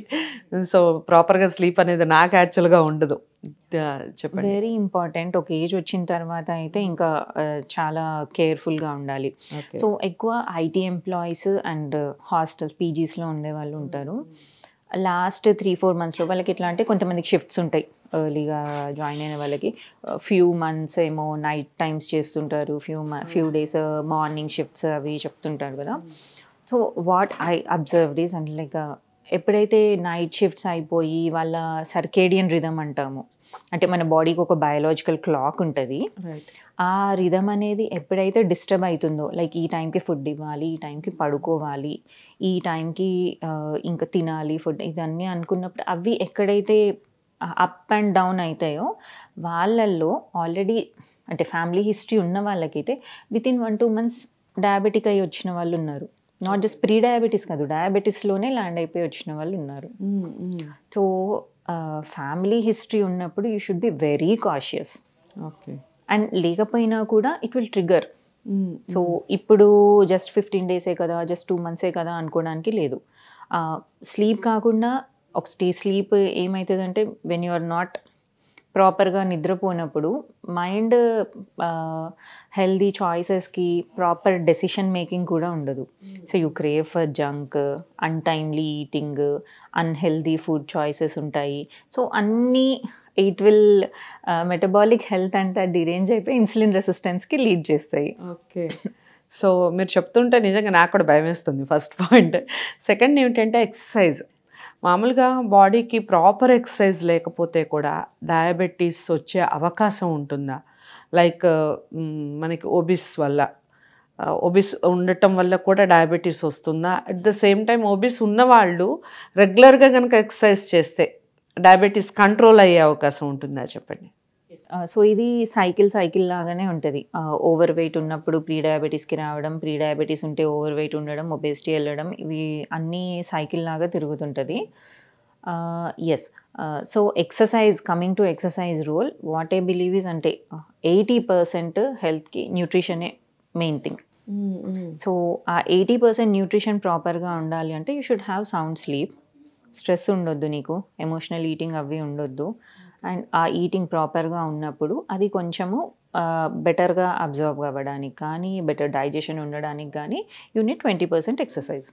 సో ప్రాపర్గా స్లీప్ అనేది నాకు యాక్చువల్గా ఉండదు. చెప్పండి. Very important. ఒక ఏజ్ వచ్చిన తర్వాత అయితే ఇంకా చాలా కేర్ఫుల్గా ఉండాలి. సో ఎక్కువ ఐటీ ఎంప్లాయీస్ అండ్ హాస్టల్స్ పీజీస్లో ఉండే వాళ్ళు ఉంటారు. లాస్ట్ 3-4 monthsలో వాళ్ళకి ఎట్లా అంటే కొంతమందికి షిఫ్ట్స్ ఉంటాయి. ఎర్లీగా జాయిన్ అయిన వాళ్ళకి ఫ్యూ మంత్స్ ఏమో నైట్ టైమ్స్ చేస్తుంటారు, ఫ్యూ డేస్ మార్నింగ్ షిఫ్ట్స్ అవి చెప్తుంటారు కదా. So what I observed is అంటే లైక్ ఎప్పుడైతే నైట్ షిఫ్ట్స్ అయిపోయి వాళ్ళ సర్కేడియన్ రిథమ్ అంటాము, అంటే మన బాడీకి ఒక బయాలజికల్ క్లాక్ ఉంటుంది. ఆ రిథమ్ అనేది ఎప్పుడైతే డిస్టర్బ్ అవుతుందో, లైక్ ఈ టైంకి ఫుడ్ ఇవ్వాలి, ఈ టైంకి పడుకోవాలి, ఈ టైంకి ఇంకా తినాలి ఫుడ్, ఇదన్నీ అనుకున్నప్పుడు అవి ఎక్కడైతే అప్ అండ్ డౌన్ అవుతాయో వాళ్ళల్లో ఆల్రెడీ అంటే ఫ్యామిలీ హిస్టరీ ఉన్న వాళ్ళకైతే వితిన్ 1-2 months డయాబెటిక్ అయ్యి వచ్చిన వాళ్ళు ఉన్నారు. నాట్ జస్ట్ ప్రీ డయాబెటీస్ కాదు, డయాబెటీస్లోనే ల్యాండ్ అయిపోయి వచ్చిన వాళ్ళు ఉన్నారు. సో ఫ్యామిలీ హిస్టరీ ఉన్నప్పుడు you should be very cautious. Okay. And లేకపోయినా కూడా ఇట్ విల్ ట్రిగర్. సో ఇప్పుడు జస్ట్ 15 days కదా, జస్ట్ 2 months కదా అనుకోవడానికి లేదు. స్లీప్ కాకుండా ఒకటి స్లీప్ ఏమవుతుందంటే వెన్ యు ఆర్ నాట్ ప్రాపర్గా నిద్రపోయినప్పుడు మైండ్ హెల్దీ చాయిసెస్కి ప్రాపర్ డెసిషన్ మేకింగ్ కూడా ఉండదు. So you crave for junk, untimely eating, unhealthy food choices ఉంటాయి. సో అన్నీ ఇట్ విల్ మెటబాలిక్ హెల్త్ అంతా డిరేంజ్ అయిపోయి ఇన్సులిన్ రెసిస్టెన్స్కి లీడ్ చేస్తాయి. ఓకే. సో మీరు చెప్తుంటే నిజంగా నాకు కూడా భయం వేస్తుంది. First point. సెకండ్ ఏమిటంటే ఎక్సర్సైజ్. మామూలుగా బాడీకి ప్రాపర్ ఎక్సర్సైజ్ లేకపోతే కూడా డయాబెటీస్ వచ్చే అవకాశం ఉంటుందా? లైక్ మనకి ఒబిస్ వల్ల, ఒబిస్ ఉండటం వల్ల కూడా డయాబెటీస్ వస్తుందా? At the same time obese ఉన్నవాళ్ళు రెగ్యులర్గా కనుక ఎక్సర్సైజ్ చేస్తే డయాబెటీస్ కంట్రోల్ అయ్యే అవకాశం ఉంటుందా చెప్పండి. సో ఇది సైకిల్ లాగానే ఉంటుంది. ఓవర్ వెయిట్ ఉన్నప్పుడు ప్రీ డయాబెటీస్కి రావడం, ప్రీ డయాబెటీస్ ఉంటే ఓవర్ వెయిట్ ఉండడం, ఒబేసిటీ వెళ్ళడం, ఇవి అన్నీ సైకిల్ లాగా తిరుగుతుంటుంది. Yes. So exercise, coming to exercise role, what I believe is అంటే 80% హెల్త్కి న్యూట్రిషనే మెయిన్ థింగ్. సో ఆ 80% న్యూట్రిషన్ ప్రాపర్గా ఉండాలి అంటే you should have sound sleep. Stress ఉండొద్దు నీకు, ఎమోషనల్ ఈటింగ్ అవి ఉండొద్దు. అండ్ ఆ ఈటింగ్ ప్రాపర్గా ఉన్నప్పుడు అది కొంచెము బెటర్గా అబ్జర్వ్ అవ్వడానికి కానీ, బెటర్ డైజెషన్ ఉండడానికి కానీ you need 20% exercise.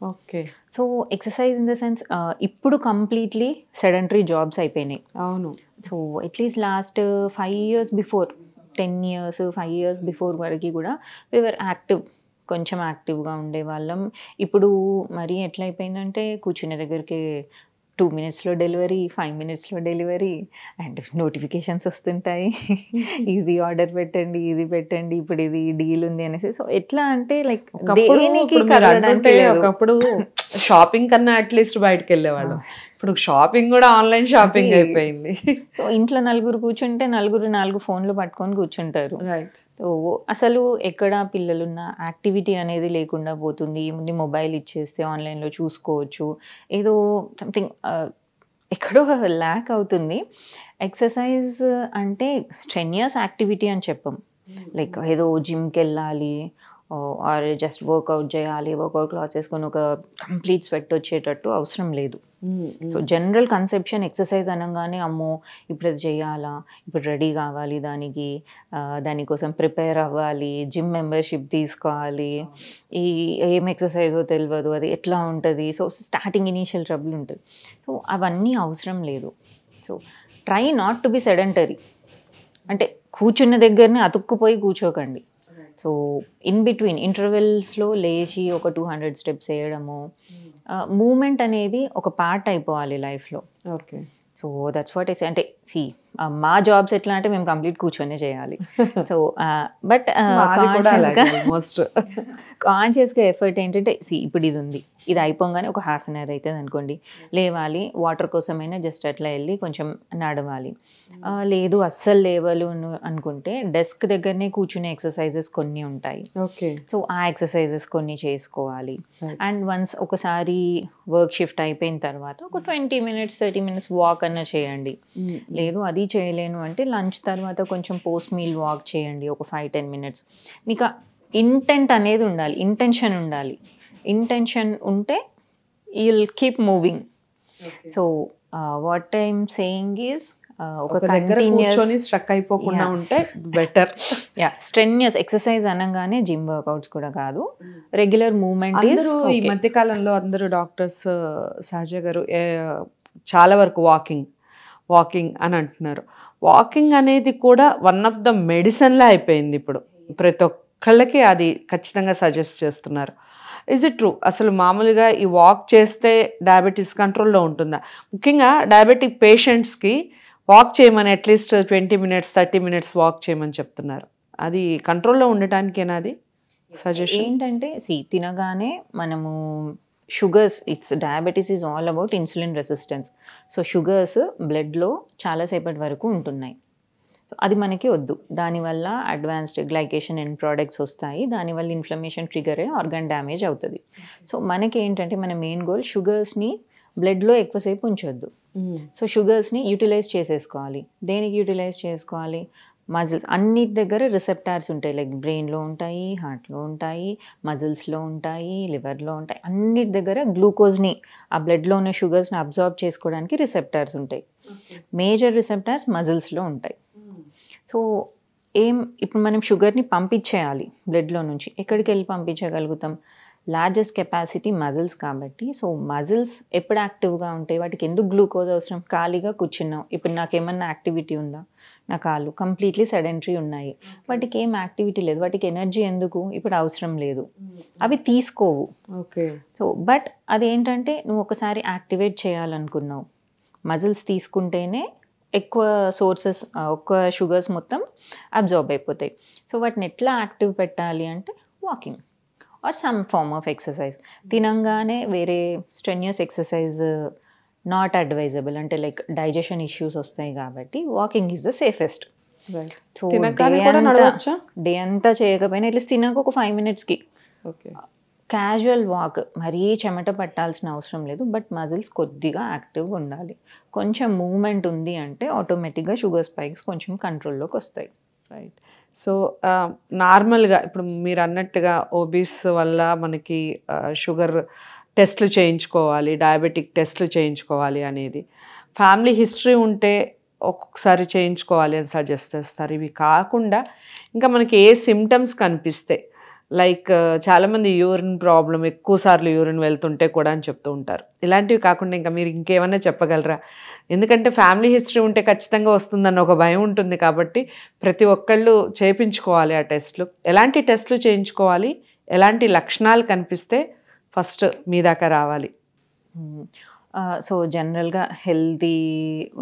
Okay. So exercise in the sense ఇప్పుడు కంప్లీట్లీ సెడెంటరీ జాబ్స్ అయిపోయినాయి. అవును. So at least last 5 years before, 10 years 5 years before వరకు కూడా వీఆర్ యాక్టివ్, కొంచెం యాక్టివ్గా ఉండేవాళ్ళం. ఇప్పుడు మరీ ఎట్లయిపోయిందంటే కూర్చునే దగ్గరికి 2 minutesలో డెలివరీ, 5 minutesలో డెలివరీ, అండ్ నోటిఫికేషన్స్ వస్తుంటాయి, ఇది ఆర్డర్ పెట్టండి, ఇది పెట్టండి, ఇప్పుడు ఇది డీల్ ఉంది అనేసి. సో ఎట్లా అంటే లైక్ ఒకప్పుడు షాపింగ్ కన్నా అట్లీస్ట్ బయటకు వెళ్ళేవాళ్ళం, ఇప్పుడు షాపింగ్ కూడా ఆన్లైన్ షాపింగ్ అయిపోయింది. సో ఇంట్లో నలుగురు కూర్చుంటే నలుగురు 4 phones పట్టుకొని కూర్చుంటారు. రైట్. సో అసలు ఎక్కడ పిల్లలున్న యాక్టివిటీ అనేది లేకుండా పోతుంది. ముందు మొబైల్ ఇచ్చేస్తే ఆన్లైన్లో చూసుకోవచ్చు, ఏదో సంథింగ్ ఎక్కడో ల్యాక్ అవుతుంది. ఎక్సర్సైజ్ అంటే స్ట్రెన్యూస్ యాక్టివిటీ అని చెప్పం, లైక్ ఏదో జిమ్కి వెళ్ళాలి ఆర్ జస్ట్ వర్కౌట్ చేయాలి, వర్కౌట్ క్లాత్ వేసుకొని ఒక కంప్లీట్ స్వెట్ వచ్చేటట్టు అవసరం లేదు. సో జనరల్ కన్సెప్షన్ ఎక్సర్సైజ్ అనగానే అమ్మో ఇప్పుడు అది చేయాలా, ఇప్పుడు రెడీ కావాలి, దానికోసం ప్రిపేర్ అవ్వాలి, జిమ్ మెంబర్షిప్ తీసుకోవాలి, ఏం ఎక్సర్సైజో తెలియదు, అది ఎట్లా ఉంటుంది. సో స్టార్టింగ్ ఇనీషియల్ ట్రబుల్ ఉంటుంది. సో అవన్నీ అవసరం లేదు. So try not to be sedentary, అంటే కూర్చున్న దగ్గరనే అతుక్కుపోయి కూర్చోకండి. సో ఇన్ బిట్వీన్ ఇంటర్వెల్స్లో లేచి ఒక 200 steps వేయడము, మూమెంట్ అనేది ఒక పార్ట్ అయిపోవాలి లైఫ్లో. Okay. So that's what I say. అంటే మా జాబ్స్ ఎట్లా అంటే మేము కంప్లీట్ కూర్చొనే చేయాలి. సో బట్ కాన్షియస్గా ఎఫర్ట్ ఏంటంటే ఇప్పుడు ఇది ఉంది, ఇది అయిపోగానే ఒక హాఫ్ అన్ అవర్ అవుతుంది అనుకోండి, లేవాలి, వాటర్ కోసమైనా జస్ట్ అట్లా వెళ్ళి కొంచెం నడవాలి. లేదు అస్సలు లేవలు అనుకుంటే డెస్క్ దగ్గరనే కూర్చునే ఎక్సర్సైజెస్ కొన్ని ఉంటాయి. ఓకే. సో ఆ ఎక్సర్సైజెస్ కొన్ని చేసుకోవాలి. అండ్ వన్స్ ఒకసారి వర్క్ షిఫ్ట్ అయిపోయిన తర్వాత ఒక 20 minutes 30 minutes వాక్ అన్న చేయండి. లేదు అది చేయలేను అంటే లంచ్ తర్వాత కొంచెం పోస్ట్ మీల్ వాక్ చేయండి ఒక 5-10 minutes. మీకు ఇంటెంట్ అనేది ఉండాలి, ఇంటెన్షన్ ఉండాలి. ఇంటెన్షన్ ఉంటే you will keep moving. So what I'm saying is ఒక కంటిన్యూస్ స్ట్రక్ అయిపోకుండా ఉంటే బెటర్. స్ట్రెన్యూస్ ఎక్సర్సైజ్ అనగానే జిమ్ వర్కౌట్స్ కూడా కాదు, రెగ్యులర్ మూవ్మెంట్. ఈ మధ్య కాలంలో అందరూ డాక్టర్స్ సహజ గారు చాలా వరకు వాకింగ్ అని అంటున్నారు. వాకింగ్ అనేది కూడా వన్ ఆఫ్ ద మెడిసిన్లా అయిపోయింది ఇప్పుడు. ప్రతి ఒక్కళ్ళకి అది ఖచ్చితంగా సజెస్ట్ చేస్తున్నారు. Is it true? అసలు మామూలుగా ఈ వాక్ చేస్తే డయాబెటీస్ కంట్రోల్లో ఉంటుందా? ముఖ్యంగా డయాబెటిక్ పేషెంట్స్కి వాక్ చేయమని అట్లీస్ట్ 20 minutes 30 minutes వాక్ చేయమని చెప్తున్నారు. అది కంట్రోల్లో ఉండటానికేనా అది సజెషన్? ఏంటంటే తినగానే మనము sugars, diabetes is all about insulin resistance. So sugars బ్లడ్లో చాలాసేపటి వరకు ఉంటున్నాయి. సో అది మనకి వద్దు. దానివల్ల అడ్వాన్స్డ్ గ్లైకేషన్ అండ్ ప్రోడక్ట్స్ వస్తాయి, దానివల్ల ఇన్ఫ్లమేషన్ ట్రిగర్ అయ్యి ఆర్గాన్ డ్యామేజ్ అవుతుంది. సో మనకి ఏంటంటే మన మెయిన్ గోల్ షుగర్స్ని బ్లడ్లో ఎక్కువసేపు ఉంచొద్దు. సో షుగర్స్ని యూటిలైజ్ చేసేసుకోవాలి. దేనికి యూటిలైజ్ చేసుకోవాలి? మజిల్స్ అన్నిటి దగ్గర రిసెప్టార్స్ ఉంటాయి, లైక్ బ్రెయిన్లో ఉంటాయి, హార్ట్లో ఉంటాయి, మజిల్స్లో ఉంటాయి, లివర్లో ఉంటాయి. అన్నిటి దగ్గర గ్లూకోజ్ని, ఆ బ్లడ్లో ఉన్న షుగర్స్ని అబ్జార్బ్ చేసుకోవడానికి రిసెప్టార్స్ ఉంటాయి. మేజర్ రిసెప్టార్స్ మజిల్స్లో ఉంటాయి. సో ఇప్పుడు మనం షుగర్ని పంపించేయాలి బ్లడ్లో నుంచి. ఎక్కడికి వెళ్ళి పంపించగలుగుతాం? లార్జెస్ట్ కెపాసిటీ మజిల్స్ కాబట్టి. సో మజిల్స్ ఎప్పుడు యాక్టివ్గా ఉంటాయి? వాటికి ఎందుకు గ్లూకోజ్ అవసరం? ఖాళీగా కూర్చున్నాం, ఇప్పుడు నాకేమన్నా యాక్టివిటీ ఉందా? నా కాళ్ళు కంప్లీట్లీ సెడెంటరీ ఉన్నాయి, వాటికి ఏం యాక్టివిటీ లేదు, వాటికి ఎనర్జీ ఎందుకు? ఇప్పుడు అవసరం లేదు, అవి తీసుకోవు. ఓకే. సో బట్ అదేంటంటే నువ్వు ఒకసారి యాక్టివేట్ చేయాలనుకున్నావు, మజిల్స్ తీసుకుంటేనే ఎక్కువ సోర్సెస్, ఒక్క షుగర్స్ మొత్తం అబ్జార్బ్ అయిపోతాయి. సో వాటిని ఎట్లా యాక్టివ్ పెట్టాలి అంటే walking or some form of exercise. తినంగానే వేరే స్ట్రెన్యూస్ ఎక్సర్సైజ్ నాట్ అడ్వైజబుల్, అంటే లైక్ డైజెషన్ ఇష్యూస్ వస్తాయి కాబట్టి walking is the safest. So day అంతా చేయకపోయినా అట్లీస్ట్ తినాక ఒక 5 minutesకి క్యాజువల్ వాక్, మరీ చెమట పట్టాల్సిన అవసరం లేదు, బట్ మజిల్స్ కొద్దిగా యాక్టివ్గా ఉండాలి. కొంచెం మూమెంట్ ఉంది అంటే ఆటోమేటిక్గా షుగర్ స్పైక్స్ కొంచెం కంట్రోల్లోకి వస్తాయి. రైట్. సో నార్మల్గా ఇప్పుడు మీరు అన్నట్టుగా ఓబీస్ వల్ల మనకి షుగర్ టెస్ట్లు చేయించుకోవాలి, డయాబెటిక్ టెస్ట్లు చేయించుకోవాలి అనేది ఫ్యామిలీ హిస్టరీ ఉంటే ఒక్కొక్కసారి చేయించుకోవాలి అని సజెస్ట్ చేస్తారు. ఇవి కాకుండా ఇంకా మనకి ఏ సిమ్టమ్స్ కనిపిస్తాయి, లైక్ చాలామంది యూరిన్ ప్రాబ్లం, ఎక్కువసార్లు యూరిన్ వెళ్తుంటే కూడా అని చెప్తూ ఉంటారు. ఇలాంటివి కాకుండా ఇంకా మీరు ఇంకేమన్నా చెప్పగలరా? ఎందుకంటే ఫ్యామిలీ హిస్టరీ ఉంటే ఖచ్చితంగా వస్తుందన్న ఒక భయం ఉంటుంది కాబట్టి ప్రతి ఒక్కళ్ళు చేయించుకోవాలి ఆ టెస్ట్లు. ఎలాంటి టెస్ట్లు చేయించుకోవాలి, ఎలాంటి లక్షణాలు కనిపిస్తే ఫస్ట్ మీ దాకా రావాలి? సో జనరల్గా హెల్తీ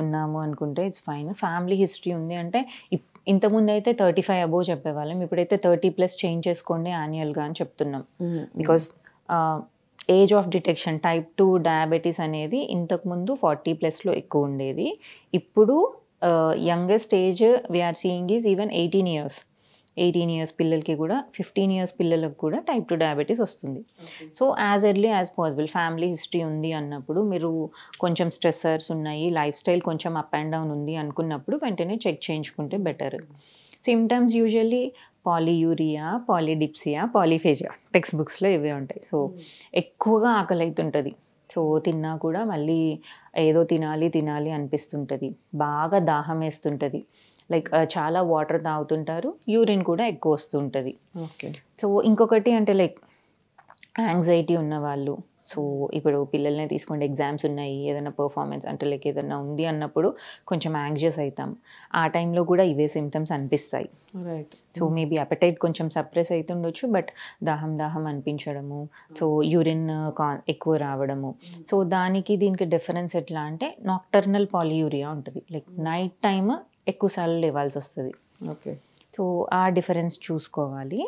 ఉన్నాము అనుకుంటే ఇట్స్ ఫైన్. ఫ్యామిలీ హిస్టరీ ఉంది అంటే ఇంతకుముందు అయితే 35 అబోవ్ చెప్పేవాళ్ళం, ఇప్పుడైతే 30+ చేంజ్ చేసుకోండి యాన్యువల్గా అని చెప్తున్నాం. Because age of detection type 2 diabetes అనేది ఇంతకుముందు 40+లో ఎక్కువ ఉండేది. ఇప్పుడు youngest age we're seeing is even 18 years. 18 years పిల్లలకి కూడా, 15 years పిల్లలకు కూడా టైప్ 2 డయాబెటీస్ వస్తుంది. So as early as possible family history ఉంది అన్నప్పుడు, మీరు కొంచెం స్ట్రెస్సర్స్ ఉన్నాయి, లైఫ్ స్టైల్ కొంచెం అప్ అండ్ డౌన్ ఉంది అనుకున్నప్పుడు వెంటనే చెక్ చేయించుకుంటే better. Symptoms usually polyuria, polydipsia, polyphagia, text బుక్స్లో ఇవే ఉంటాయి. సో ఎక్కువగా ఆకలి అవుతుంటుంది, సో తిన్నా కూడా మళ్ళీ ఏదో తినాలి అనిపిస్తుంటుంది, బాగా దాహం వేస్తుంటుంది, లైక్ చాలా వాటర్ తాగుతుంటారు, యూరిన్ కూడా ఎక్కువ వస్తుంటుంది. ఓకే. సో ఇంకొకటి అంటే లైక్ యాంగ్జైటీ ఉన్నవాళ్ళు, సో ఇప్పుడు పిల్లల్ని తీసుకోండి, ఎగ్జామ్స్ ఉన్నాయి, ఏదైనా పర్ఫార్మెన్స్ అంటే లైక్ ఏదైనా ఉంది అన్నప్పుడు కొంచెం యాంగ్జియస్ అవుతాం. ఆ టైంలో కూడా ఇవే సిమ్టమ్స్ అనిపిస్తాయి. రైట్. సో మేబీ అపెటైట్ కొంచెం సప్రెస్ అవుతుండొచ్చు, బట్ దాహం దాహం అనిపించడము, సో యూరిన్ ఎక్కువ రావడము. సో దీనికి డిఫరెన్స్ ఎట్లా అంటే నాక్టర్నల్ పాలియూరియా ఉంటుంది, లైక్ నైట్ టైమ్ ఎక్కువసార్లు లేవాల్సి వస్తుంది. ఓకే. సో ఆ డిఫరెన్స్ చూసుకోవాలి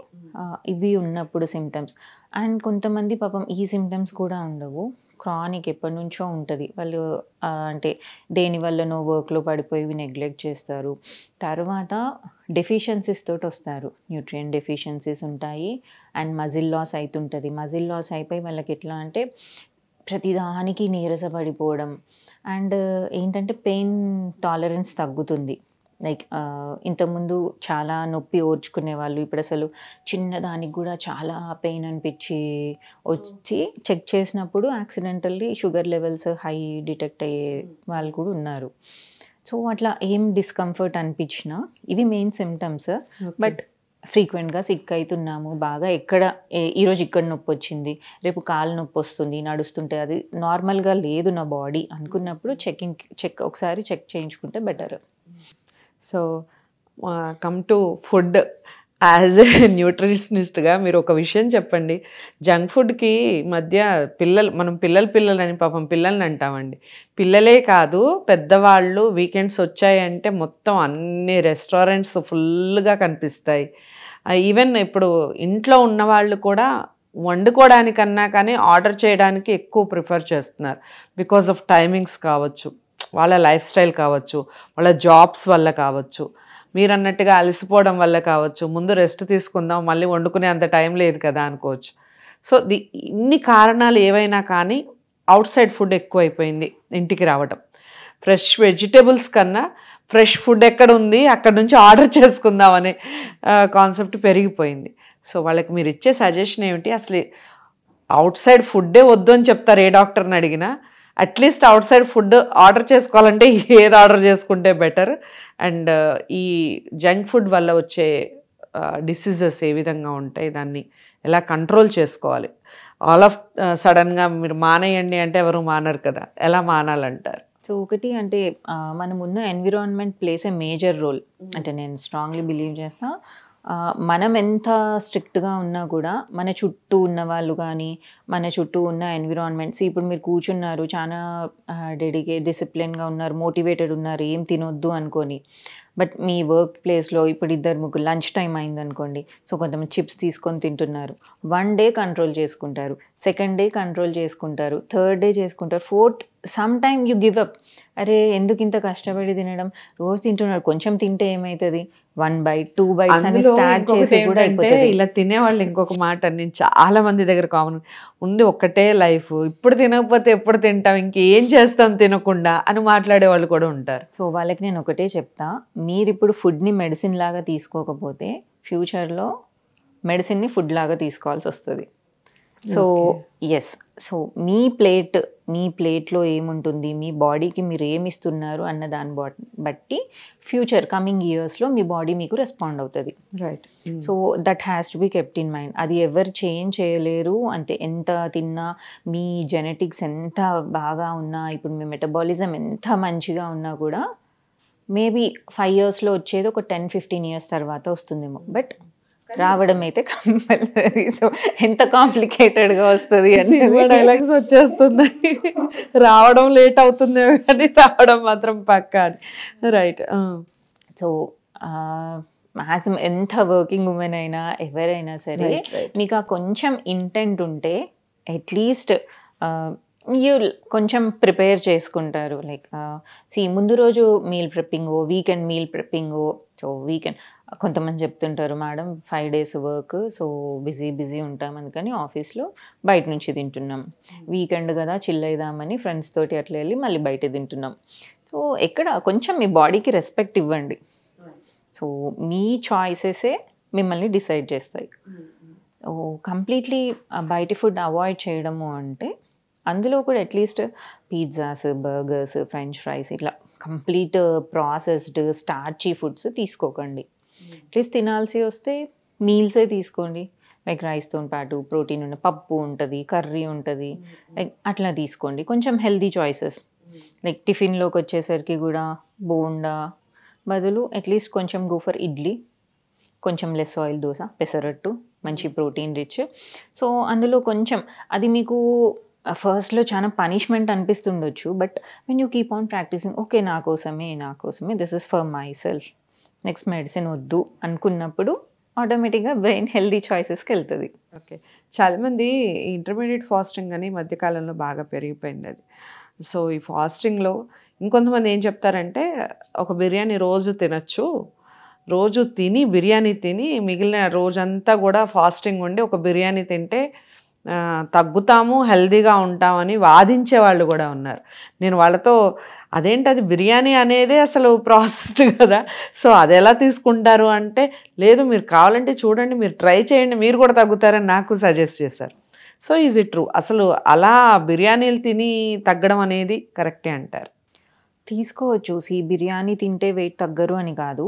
ఇవి ఉన్నప్పుడు సిమ్టమ్స్. అండ్ కొంతమంది పాపం ఈ సిమ్టమ్స్ కూడా ఉండవు, క్రానిక్ ఎప్పటి నుంచో ఉంటుంది. వాళ్ళు అంటే దేని వల్లనో వర్క్లో పడిపోయి నెగ్లెక్ట్ చేస్తారు. తర్వాత డెఫిషియన్సీస్ తోటి వస్తారు, న్యూట్రియం డెఫిషియన్సీస్ ఉంటాయి అండ్ మజిల్ లాస్ అవుతుంటుంది. మజిల్ లాస్ అయిపోయి వాళ్ళకి ఎట్లా అంటే ప్రతిదానికి నీరస పడిపోవడం అండ్ ఏంటంటే పెయిన్ టాలరెన్స్ తగ్గుతుంది. లైక్ ఇంతకుముందు చాలా నొప్పి ఓర్చుకునే వాళ్ళు ఇప్పుడు అసలు చిన్నదానికి కూడా చాలా పెయిన్ అనిపించి వచ్చి చెక్ చేసినప్పుడు accidentally sugar levels high detect అయ్యే వాళ్ళు కూడా ఉన్నారు. సో అట్లా ఏం డిస్కంఫర్ట్ అనిపించినా ఇవి మెయిన్ సిమ్టమ్స్. బట్ ఫ్రీక్వెంట్గా సిక్ అవుతున్నాము, బాగా ఈరోజు ఇక్కడ నొప్పి వచ్చింది, రేపు కాలు నొప్పి వస్తుంది, నడుస్తుంటే అది నార్మల్గా లేదు నా బాడీ అనుకున్నప్పుడు ఒకసారి చెక్ చేయించుకుంటే better. So come to food, as a న్యూట్రిషనిస్ట్గా మీరు ఒక విషయం చెప్పండి. జంక్ ఫుడ్కి మధ్య మనం పిల్లలని పాపం పిల్లల్ని అంటామండి. పిల్లలే కాదు పెద్దవాళ్ళు వీకెండ్స్ వచ్చాయంటే మొత్తం అన్ని రెస్టారెంట్స్ ఫుల్గా కనిపిస్తాయి. ఈవెన్ ఇప్పుడు ఇంట్లో ఉన్నవాళ్ళు కూడా వండుకోవడానికన్నా కానీ ఆర్డర్ చేయడానికి ఎక్కువ ప్రిఫర్ చేస్తున్నారు. బికాజ్ ఆఫ్ టైమింగ్స్ కావచ్చు, వాళ్ళ లైఫ్ స్టైల్ కావచ్చు, వాళ్ళ జాబ్స్ వల్ల కావచ్చు, మీరు అన్నట్టుగా అలసిపోవడం వల్ల కావచ్చు, ముందు రెస్ట్ తీసుకుందాం మళ్ళీ వండుకునే అంత టైం లేదు కదా అనుకోవచ్చు. సో ఇన్ని కారణాలు ఏవైనా కానీ అవుట్ సైడ్ ఫుడ్ ఎక్కువైపోయింది ఇంటికి రావటం. ఫ్రెష్ వెజిటేబుల్స్ కన్నా ఫ్రెష్ ఫుడ్ ఎక్కడ ఉంది అక్కడ నుంచి ఆర్డర్ చేసుకుందాం అనే కాన్సెప్ట్ పెరిగిపోయింది. సో వాళ్ళకి మీరు ఇచ్చే సజెషన్ ఏమిటి? అసలు అవుట్ సైడ్ ఫుడ్డే వద్దు అని చెప్తారు ఏ డాక్టర్ని అడిగినా. At least out side food order చేసుకోవాలంటే ఏది ఆర్డర్ చేసుకుంటే బెటర్? అండ్ ఈ జంక్ ఫుడ్ వల్ల వచ్చే డిసీజెస్ ఏ విధంగా ఉంటాయి, దాన్ని ఎలా కంట్రోల్ చేసుకోవాలి? ఆల్ ఆఫ్ సడన్గా మీరు మానేయండి అంటే ఎవరు మానరు కదా, ఎలా మానాలంటారు? సో ఒకటి అంటే మనమున్న environment place a major role అంటే నేను స్ట్రాంగ్లీ బిలీవ్ చేస్తా. మనం ఎంత స్ట్రిక్ట్గా ఉన్నా కూడా మన చుట్టూ ఉన్న వాళ్ళు కానీ మన చుట్టూ ఉన్న ఎన్విరాన్మెంట్స్, ఇప్పుడు మీరు కూర్చున్నారు చాలా డిసిప్లిన్గా ఉన్నారు, మోటివేటెడ్ ఉన్నారు, ఏం తినొద్దు అనుకొని, బట్ మీ వర్క్ ప్లేస్లో ఇప్పుడు 2-3 లంచ్ టైం అయిందనుకోండి, సో కొంతమంది చిప్స్ తీసుకొని తింటున్నారు. 1 డే కంట్రోల్ చేసుకుంటారు, 2nd డే కంట్రోల్ చేసుకుంటారు, 3rd డే చేసుకుంటారు, 4th some time you give up. అరే ఎందుకు ఇంత కష్టపడి తినడం, రోజు తింటున్నారు, కొంచెం తింటే ఏమవుతుంది, 1 bite 2 bites అని స్టార్ట్ చేసి కూడా అయిపోతుంది. ఇలా తినేవాళ్ళు ఇంకొక మాట నేను చాలా మంది దగ్గర కామన్ ఉంది, ఒక్కటే లైఫ్, ఇప్పుడు తినకపోతే ఎప్పుడు తింటాం, ఇంకేం చేస్తాం తినకుండా అని మాట్లాడే వాళ్ళు కూడా ఉంటారు. సో వాళ్ళకి నేను ఒకటే చెప్తా, మీరు ఇప్పుడు ఫుడ్ని మెడిసిన్ లాగా తీసుకోకపోతే ఫ్యూచర్లో మెడిసిన్ని ఫుడ్ లాగా తీసుకోవాల్సి వస్తుంది. సో ఎస్, సో మీ ప్లేట్లో ఏముంటుంది, మీ బాడీకి మీరు ఏమి ఇస్తున్నారు అన్న దాన్ని బట్టి ఫ్యూచర్ కమింగ్ ఇయర్స్లో మీ బాడీ మీకు రెస్పాండ్ అవుతుంది. Right. So that has to be kept in mind. అది ఎవరు చేంజ్ చేయలేరు. అంటే ఎంత తిన్నా, మీ జెనెటిక్స్ ఎంత బాగా ఉన్నా, ఇప్పుడు మీ మెటబాలిజం ఎంత మంచిగా ఉన్నా కూడా మేబీ 5 yearsలో వచ్చేది ఒక 10-15 years తర్వాత వస్తుందేమో, బట్ రావడం అయితే కంపల్సరీ. సో ఎంత కాంప్లికేటెడ్గా వస్తుంది అని డైలాగ్స్ వచ్చేస్తున్నాయి, రావడం లేట్ అవుతుందేమో కానీ రావడం మాత్రం పక్కా. రైట్. సో మ్యాక్సిమం ఎంత వర్కింగ్ ఉమెన్ అయినా ఎవరైనా సరే మీకు ఆ కొంచెం ఇంటెంట్ ఉంటే అట్లీస్ట్ కొంచెం ప్రిపేర్ చేసుకుంటారు. లైక్ ముందు రోజు మీల్ ప్రిప్పింగో, వీకెండ్ మీల్ ప్రిప్పింగో. సో వీకెండ్ కొంతమంది చెప్తుంటారు, madam 5 days work, so busy ఉంటాం అందుకని ఆఫీస్లో బయట నుంచి తింటున్నాం, వీకెండ్ కదా చిల్ అయిదామని ఫ్రెండ్స్ తోటి అట్లా వెళ్ళి మళ్ళీ బయట తింటున్నాం. సో ఎక్కడ కొంచెం మీ బాడీకి రెస్పెక్ట్ ఇవ్వండి. సో మీ చాయిసెసే మిమ్మల్ని డిసైడ్ చేస్తాయి. కంప్లీట్లీ బయట ఫుడ్ అవాయిడ్ చేయడము అంటే అందులో కూడా at least pizzas, burgers, French fries ఇట్లా కంప్లీట్ ప్రాసెస్డ్ స్టార్చీ ఫుడ్స్ తీసుకోకండి. అట్లీస్ట్ తినాల్సి వస్తే మీల్సే తీసుకోండి. లైక్ రైస్తో పాటు ప్రోటీన్ ఉన్న పప్పు ఉంటుంది, కర్రీ ఉంటుంది, లైక్ అట్లా తీసుకోండి. కొంచెం హెల్దీ చాయిసెస్ లైక్ టిఫిన్లోకి వచ్చేసరికి కూడా బోండా బదులు అట్లీస్ట్ కొంచెం గో ఫర్ ఇడ్లీ, కొంచెం లెస్ ఆయిల్ దోశ, పెసరట్టు, మంచి ప్రోటీన్ రిచ్. సో అందులో కొంచెం అది మీకు ఫస్ట్లో చాలా పనిష్మెంట్ అనిపిస్తుండొచ్చు, but when you keep on practising, okay నా కోసమే this is for myself, next medicine వద్దు అనుకున్నప్పుడు ఆటోమేటిక్గా బ్రెయిన్ హెల్దీ చాయిసెస్కి వెళ్తుంది. ఓకే. చాలామంది ఇంటర్మీడియట్ ఫాస్టింగ్ అని మధ్యకాలంలో బాగా పెరిగిపోయింది అది. సో ఈ ఫాస్టింగ్లో ఇంకొంతమంది ఏం చెప్తారంటే ఒక బిర్యానీ రోజు తినచ్చు, రోజు తిని బిర్యానీ తిని మిగిలిన రోజంతా కూడా ఫాస్టింగ్ ఉండి ఒక బిర్యానీ తింటే తగ్గుతాము, హెల్దీగా ఉంటామని వాదించే వాళ్ళు కూడా ఉన్నారు. నేను వాళ్ళతో అదేంటది బిర్యానీ అనేదే అసలు ప్రాసెస్డ్ కదా, సో అది ఎలా తీసుకుంటారు అంటే, లేదు మీరు కావాలంటే చూడండి, మీరు ట్రై చేయండి, మీరు కూడా తగ్గుతారని నాకు సజెస్ట్ చేశారు. So is it true? అసలు అలా బిర్యానీలు తిని తగ్గడం అనేది కరెక్టే అంటారు? తీసుకోవచ్చు. బిర్యానీ తింటే వెయిట్ తగ్గరు అని కాదు.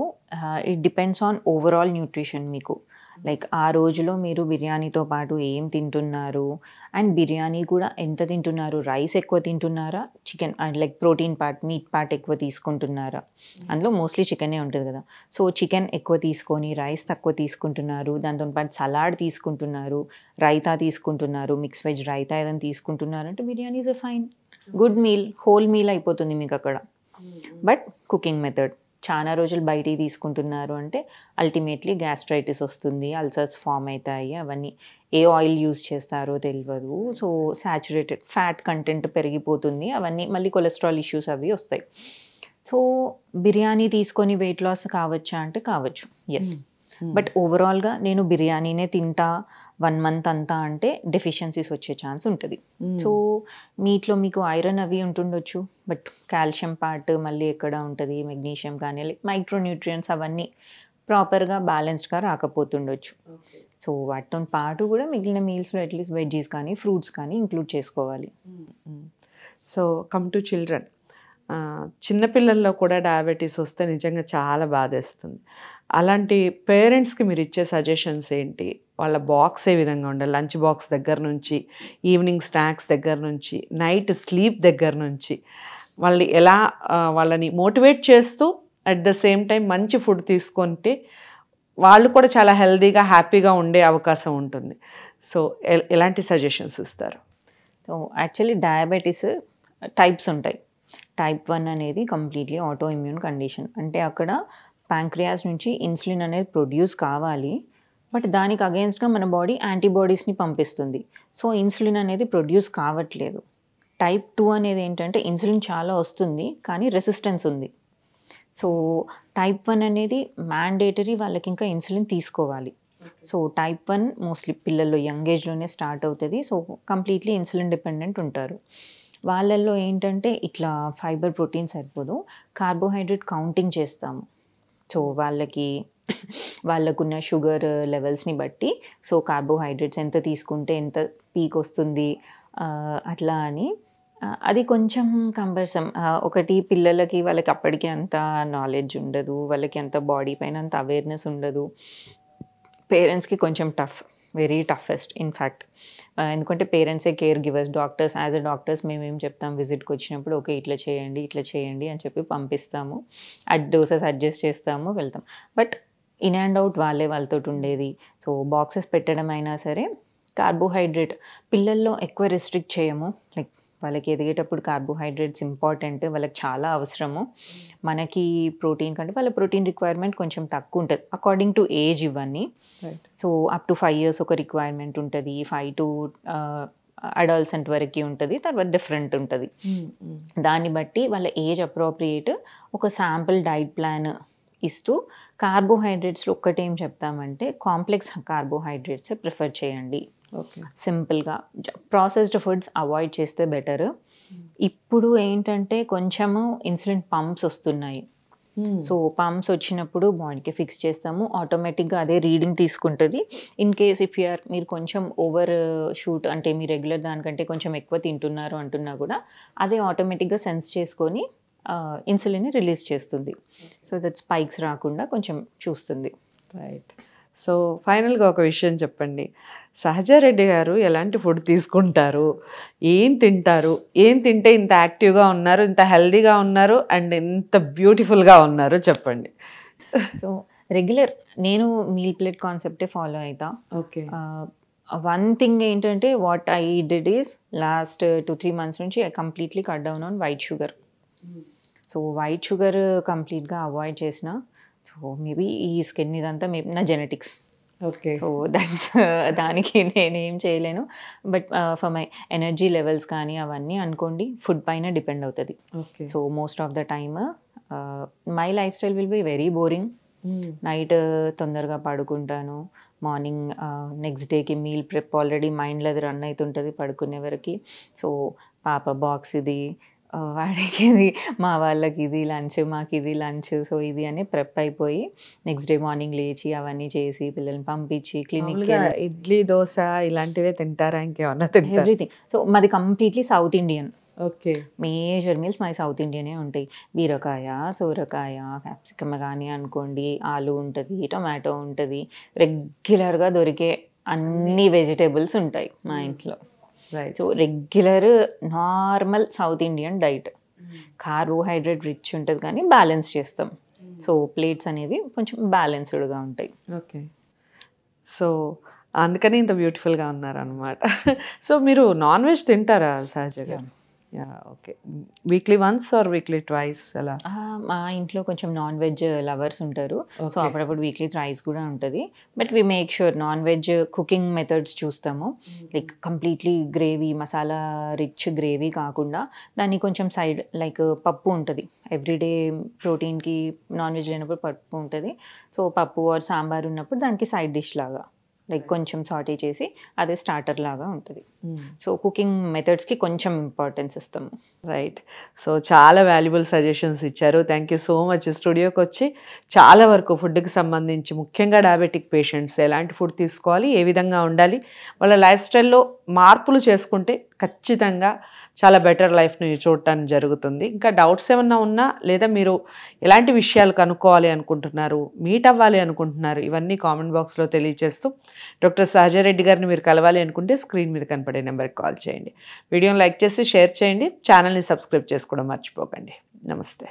It depends on overall nutrition మీకు. లైక్ ఆ రోజులో మీరు బిర్యానీతో పాటు ఏం తింటున్నారు, అండ్ బిర్యానీ కూడా ఎంత తింటున్నారు, రైస్ ఎక్కువ తింటున్నారా, chicken like protein part, meet part ఎక్కువ తీసుకుంటున్నారా, అందులో మోస్ట్లీ చికెనే ఉంటుంది కదా. సో చికెన్ ఎక్కువ తీసుకొని రైస్ తక్కువ తీసుకుంటున్నారు, దాంతో పాటు సలాడ్ తీసుకుంటున్నారు, రైతా తీసుకుంటున్నారు, మిక్స్ వెజ్ రైతా ఏదైనా తీసుకుంటున్నారు అంటే biryani is a fine good meal, whole meal అయిపోతుంది మీకు అక్కడ. బట్ కుకింగ్ మెథడ్ చాలా రోజులు బయటికి తీసుకుంటున్నారు అంటే అల్టిమేట్లీ గ్యాస్ట్రైటిస్ వస్తుంది, అల్సర్స్ ఫామ్ అవుతాయి, అవన్నీ ఏ ఆయిల్ యూజ్ చేస్తారో తెలియదు. సో సాచురేటెడ్ ఫ్యాట్ కంటెంట్ పెరిగిపోతుంది, అవన్నీ మళ్ళీ కొలెస్ట్రాల్ ఇష్యూస్ అవి వస్తాయి. సో బిర్యానీ తీసుకొని వెయిట్ లాస్ కావచ్చా అంటే కావచ్చు, ఎస్. బట్ ఓవరాల్గా నేను బిర్యానీనే తింటా 1 month అంతా అంటే డెఫిషియన్సీస్ వచ్చే ఛాన్స్ ఉంటుంది. సో మీట్లో మీకు ఐరన్ అవి ఉంటుండొచ్చు, బట్ కాల్షియం పార్ట్ మళ్ళీ ఎక్కడ ఉంటుంది, మెగ్నీషియం కానీ మైక్రోన్యూట్రియంట్స్ అవన్నీ ప్రాపర్గా బ్యాలెన్స్డ్గా రాకపోతుండొచ్చు. సో వాటితో పాటు కూడా మిగిలిన మీల్స్లో అట్లీస్ట్ వెజ్జీస్ కానీ ఫ్రూట్స్ కానీ ఇంక్లూడ్ చేసుకోవాలి. సో కమ్ టు చిల్డ్రన్, చిన్నపిల్లల్లో కూడా డయాబెటీస్ వస్తే నిజంగా చాలా బాధేస్తుంది. అలాంటి పేరెంట్స్కి మీరు ఇచ్చే సజెషన్స్ ఏంటి? వాళ్ళ బాక్స్ ఏ విధంగా ఉండాలి? లంచ్ బాక్స్ దగ్గర నుంచి, ఈవినింగ్ స్నాక్స్ దగ్గర నుంచి, నైట్ స్లీప్ దగ్గర నుంచి వాళ్ళని ఎలా వాళ్ళని మోటివేట్ చేస్తూ అట్ ద సేమ్ టైం మంచి ఫుడ్ తీసుకుంటే వాళ్ళు కూడా చాలా హెల్తీగా హ్యాపీగా ఉండే అవకాశం ఉంటుంది. సో ఎలాంటి సజెషన్స్ ఇస్తారు? సో యాక్చువల్లీ డయాబెటీస్ టైప్స్ ఉంటాయి. టైప్ 1 అనేది కంప్లీట్లీ ఆటో ఇమ్యూన్ కండిషన్, అంటే అక్కడ ప్యాంక్రియాస్ నుంచి ఇన్సులిన్ అనేది ప్రొడ్యూస్ కావాలి, బట్ దానికి అగెన్స్ట్గా మన బాడీ యాంటీబాడీస్ని పంపిస్తుంది. సో ఇన్సులిన్ అనేది ప్రొడ్యూస్ కావట్లేదు. టైప్ 2 అనేది ఏంటంటే ఇన్సులిన్ చాలా వస్తుంది కానీ రెసిస్టెన్స్ ఉంది. సో టైప్ 1 అనేది మ్యాండేటరీ, వాళ్ళకి ఇంకా ఇన్సులిన్ తీసుకోవాలి. సో టైప్ 1 మోస్ట్లీ పిల్లల్లో యంగ్ ఏజ్లోనే స్టార్ట్ అవుతుంది. సో కంప్లీట్లీ ఇన్సులిన్ డిపెండెంట్ ఉంటారు. వాళ్ళల్లో ఏంటంటే ఇట్లా ఫైబర్ ప్రోటీన్ సరిపోదు, కార్బోహైడ్రేట్ కౌంటింగ్ చేస్తాము. సో వాళ్ళకున్న షుగర్ లెవెల్స్ని బట్టి, సో కార్బోహైడ్రేట్స్ ఎంత తీసుకుంటే ఎంత పీక్ వస్తుంది అట్లా అని, అది కొంచెం కంపల్సమ్. ఒకటి పిల్లలకి వాళ్ళకి అప్పటికి అంత నాలెడ్జ్ ఉండదు, వాళ్ళకి అంత బాడీ పైన అంత అవేర్నెస్ ఉండదు. పేరెంట్స్కి కొంచెం టఫ్, వెరీ టఫెస్ట్ ఇన్ఫ్యాక్ట్. ఎందుకంటే పేరెంట్సే caregivers. Doctors, as a doctors మేము ఏం చెప్తాం విజిట్కి వచ్చినప్పుడు, ఓకే ఇట్లా చేయండి అని చెప్పి పంపిస్తాము, డోసెస్ అడ్జస్ట్ చేస్తాము, వెళ్తాం. బట్ ఇన్ అండ్ అవుట్ వాళ్ళతో ఉండేది. సో బాక్సెస్ పెట్టడం అయినా సరే కార్బోహైడ్రేట్ పిల్లల్లో ఎక్కువ రెస్ట్రిక్ట్ చేయము. లైక్ వాళ్ళకి ఎదిగేటప్పుడు కార్బోహైడ్రేట్స్ ఇంపార్టెంట్, వాళ్ళకి చాలా అవసరము. మనకి ప్రోటీన్ కంటే వాళ్ళ ప్రోటీన్ రిక్వైర్మెంట్ కొంచెం తక్కువ ఉంటుంది అకార్డింగ్ టు ఏజ్ ఇవన్నీ. సో అప్ టు 5 years ఒక రిక్వైర్మెంట్ ఉంటుంది, 5 to అడల్సెంట్ వరకు ఉంటుంది, తర్వాత డిఫరెంట్ ఉంటుంది. దాన్ని బట్టి వాళ్ళ ఏజ్ అప్రోప్రియేట్ ఒక శాంపుల్ డైట్ ప్లాన్ ఇస్తూ, కార్బోహైడ్రేట్స్లో ఒక్కటేం చెప్తామంటే కాంప్లెక్స్ కార్బోహైడ్రేట్సే ప్రిఫర్ చేయండి. సింపుల్గా ప్రాసెస్డ్ ఫుడ్స్ అవాయిడ్ చేస్తే బెటర్. ఇప్పుడు ఏంటంటే కొంచెము ఇన్సులిన్ పంప్స్ వస్తున్నాయి. సో పంప్స్ వచ్చినప్పుడు బాడీకి ఫిక్స్ చేస్తాము, ఆటోమేటిక్గా అదే రీడింగ్ తీసుకుంటుంది. ఇన్ కేస్ మీరు కొంచెం ఓవర్ షూట్ అంటే మీ రెగ్యులర్ దానికంటే కొంచెం ఎక్కువ తింటున్నారు అంటున్నా కూడా అదే ఆటోమేటిక్గా సెన్స్ చేసుకొని ఇన్సులిన్ని రిలీజ్ చేస్తుంది. సో దట్ స్పైక్స్ రాకుండా కొంచెం చూస్తుంది. రైట్. సో ఫైనల్గా ఒక విషయం చెప్పండి, సహజారెడ్డి గారు ఎలాంటి ఫుడ్ తీసుకుంటారు, ఏం తింటారు, ఏం తింటే ఇంత యాక్టివ్గా ఉన్నారు, ఇంత హెల్దీగా ఉన్నారు అండ్ ఇంత బ్యూటిఫుల్గా ఉన్నారు చెప్పండి. సో రెగ్యులర్ నేను మీల్ ప్లేట్ కాన్సెప్టే ఫాలో అవుతా. ఓకే. వన్ థింగ్ ఏంటంటే what I did is lost 2-3 months నుంచి I completely cut down on white sugar. So white sugar కంప్లీట్గా అవాయిడ్ చేసిన. సో మేబీ ఈ స్కిన్ ఇదంతా మేబీ నా జెనెటిక్స్. ఓకే. సో దట్స్ దానికి నేనేం చేయలేను. But for my energy levels కానీ అవన్నీ అనుకోండి ఫుడ్ పైన డిపెండ్ అవుతుంది. Okay. So most of the time my life style will be very boring. Night తొందరగా పడుకుంటాను, మార్నింగ్ నెక్స్ట్ డేకి మీల్ ప్రెప్ ఆల్రెడీ మైండ్లో అది రన్ అవుతుంటుంది పడుకునే వరకు. సో పాప బాక్స్ ఇది, వాడికి ఇది, మా వాళ్ళకి ఇది లంచ్, మాకు ఇది లంచ్, సో ఇది అని ప్రెప్ అయిపోయి నెక్స్ట్ డే మార్నింగ్ లేచి అవన్నీ చేసి పిల్లల్ని పంపించి క్లినిక్కి ఇడ్లీ దోశ ఇలాంటివే తింటారా, ఇంకేమన్నా తింటారా? ఎవ్రీథింగ్. సో మాది completely south Indian. Okay. Major meals మాది సౌత్ ఇండియనే ఉంటాయి. బీరకాయ, సోరకాయ, క్యాప్సికమ్ కానీ అనుకోండి, ఆలు ఉంటుంది, టొమాటో ఉంటుంది, రెగ్యులర్గా దొరికే అన్ని వెజిటేబుల్స్ ఉంటాయి మా ఇంట్లో. Right. So regular normal south Indian diet. Carbohydrate rich ఉంటుంది కానీ బ్యాలెన్స్ చేస్తాం. సో ప్లేట్స్ అనేది కొంచెం బ్యాలెన్స్డ్గా ఉంటాయి. ఓకే. సో అందుకని ఇంత బ్యూటిఫుల్గా ఉన్నారనమాట. సో మీరు నాన్ వెజ్ తింటారా సహజగా? Yeah. Okay. Weekly once or weekly twice అలా? మా ఇంట్లో కొంచెం నాన్ వెజ్ లవర్స్ ఉంటారు. So Okay. అప్పుడప్పుడు వీక్లీ థ్రైస్ కూడా ఉంటుంది. But we make sure non veg cooking methods చూస్తాము. Like completely gravy, masala rich gravy కాకుండా దాన్ని కొంచెం సైడ్ లైక్ పప్పు ఉంటుంది. ఎవ్రీడే ప్రోటీన్కి నాన్ వెజ్ అయినప్పుడు పప్పు ఉంటుంది. సో పప్పు ఆర్ సాంబార్ ఉన్నప్పుడు దానికి సైడ్ డిష్ లాగా లైక్ కొంచెం సాటే చేసి అదే స్టార్టర్ లాగా ఉంటుంది. సో కుకింగ్ మెథడ్స్కి కొంచెం ఇంపార్టెన్స్ ఇస్తాము. రైట్. సో చాలా వాల్యుబుల్ సజెషన్స్ ఇచ్చారు. Thank you so much. స్టూడియోకి వచ్చి చాలా వరకు ఫుడ్కి సంబంధించి, ముఖ్యంగా డయాబెటిక్ పేషెంట్స్ ఎలాంటి ఫుడ్ తీసుకోవాలి, ఏ విధంగా ఉండాలి, వాళ్ళ లైఫ్ స్టైల్లో మార్పులు చేసుకుంటే ఖచ్చితంగా చాలా బెటర్ లైఫ్ని చూడటానికి జరుగుతుంది. ఇంకా డౌట్స్ ఏమన్నా ఉన్నా, లేదా మీరు ఎలాంటి విషయాలు కనుక్కోవాలి అనుకుంటున్నారు, మీట్ అవ్వాలి అనుకుంటున్నారు, ఇవన్నీ కామెంట్ బాక్స్లో తెలియజేస్తూ డాక్టర్ సహజారెడ్డి గారిని మీరు కలవాలి అనుకుంటే స్క్రీన్ మీద కనపడే నెంబర్కి కాల్ చేయండి. వీడియోని లైక్ చేసి షేర్ చేయండి. ఛానల్ని సబ్స్క్రైబ్ చేసుకోవడం మర్చిపోకండి. నమస్తే.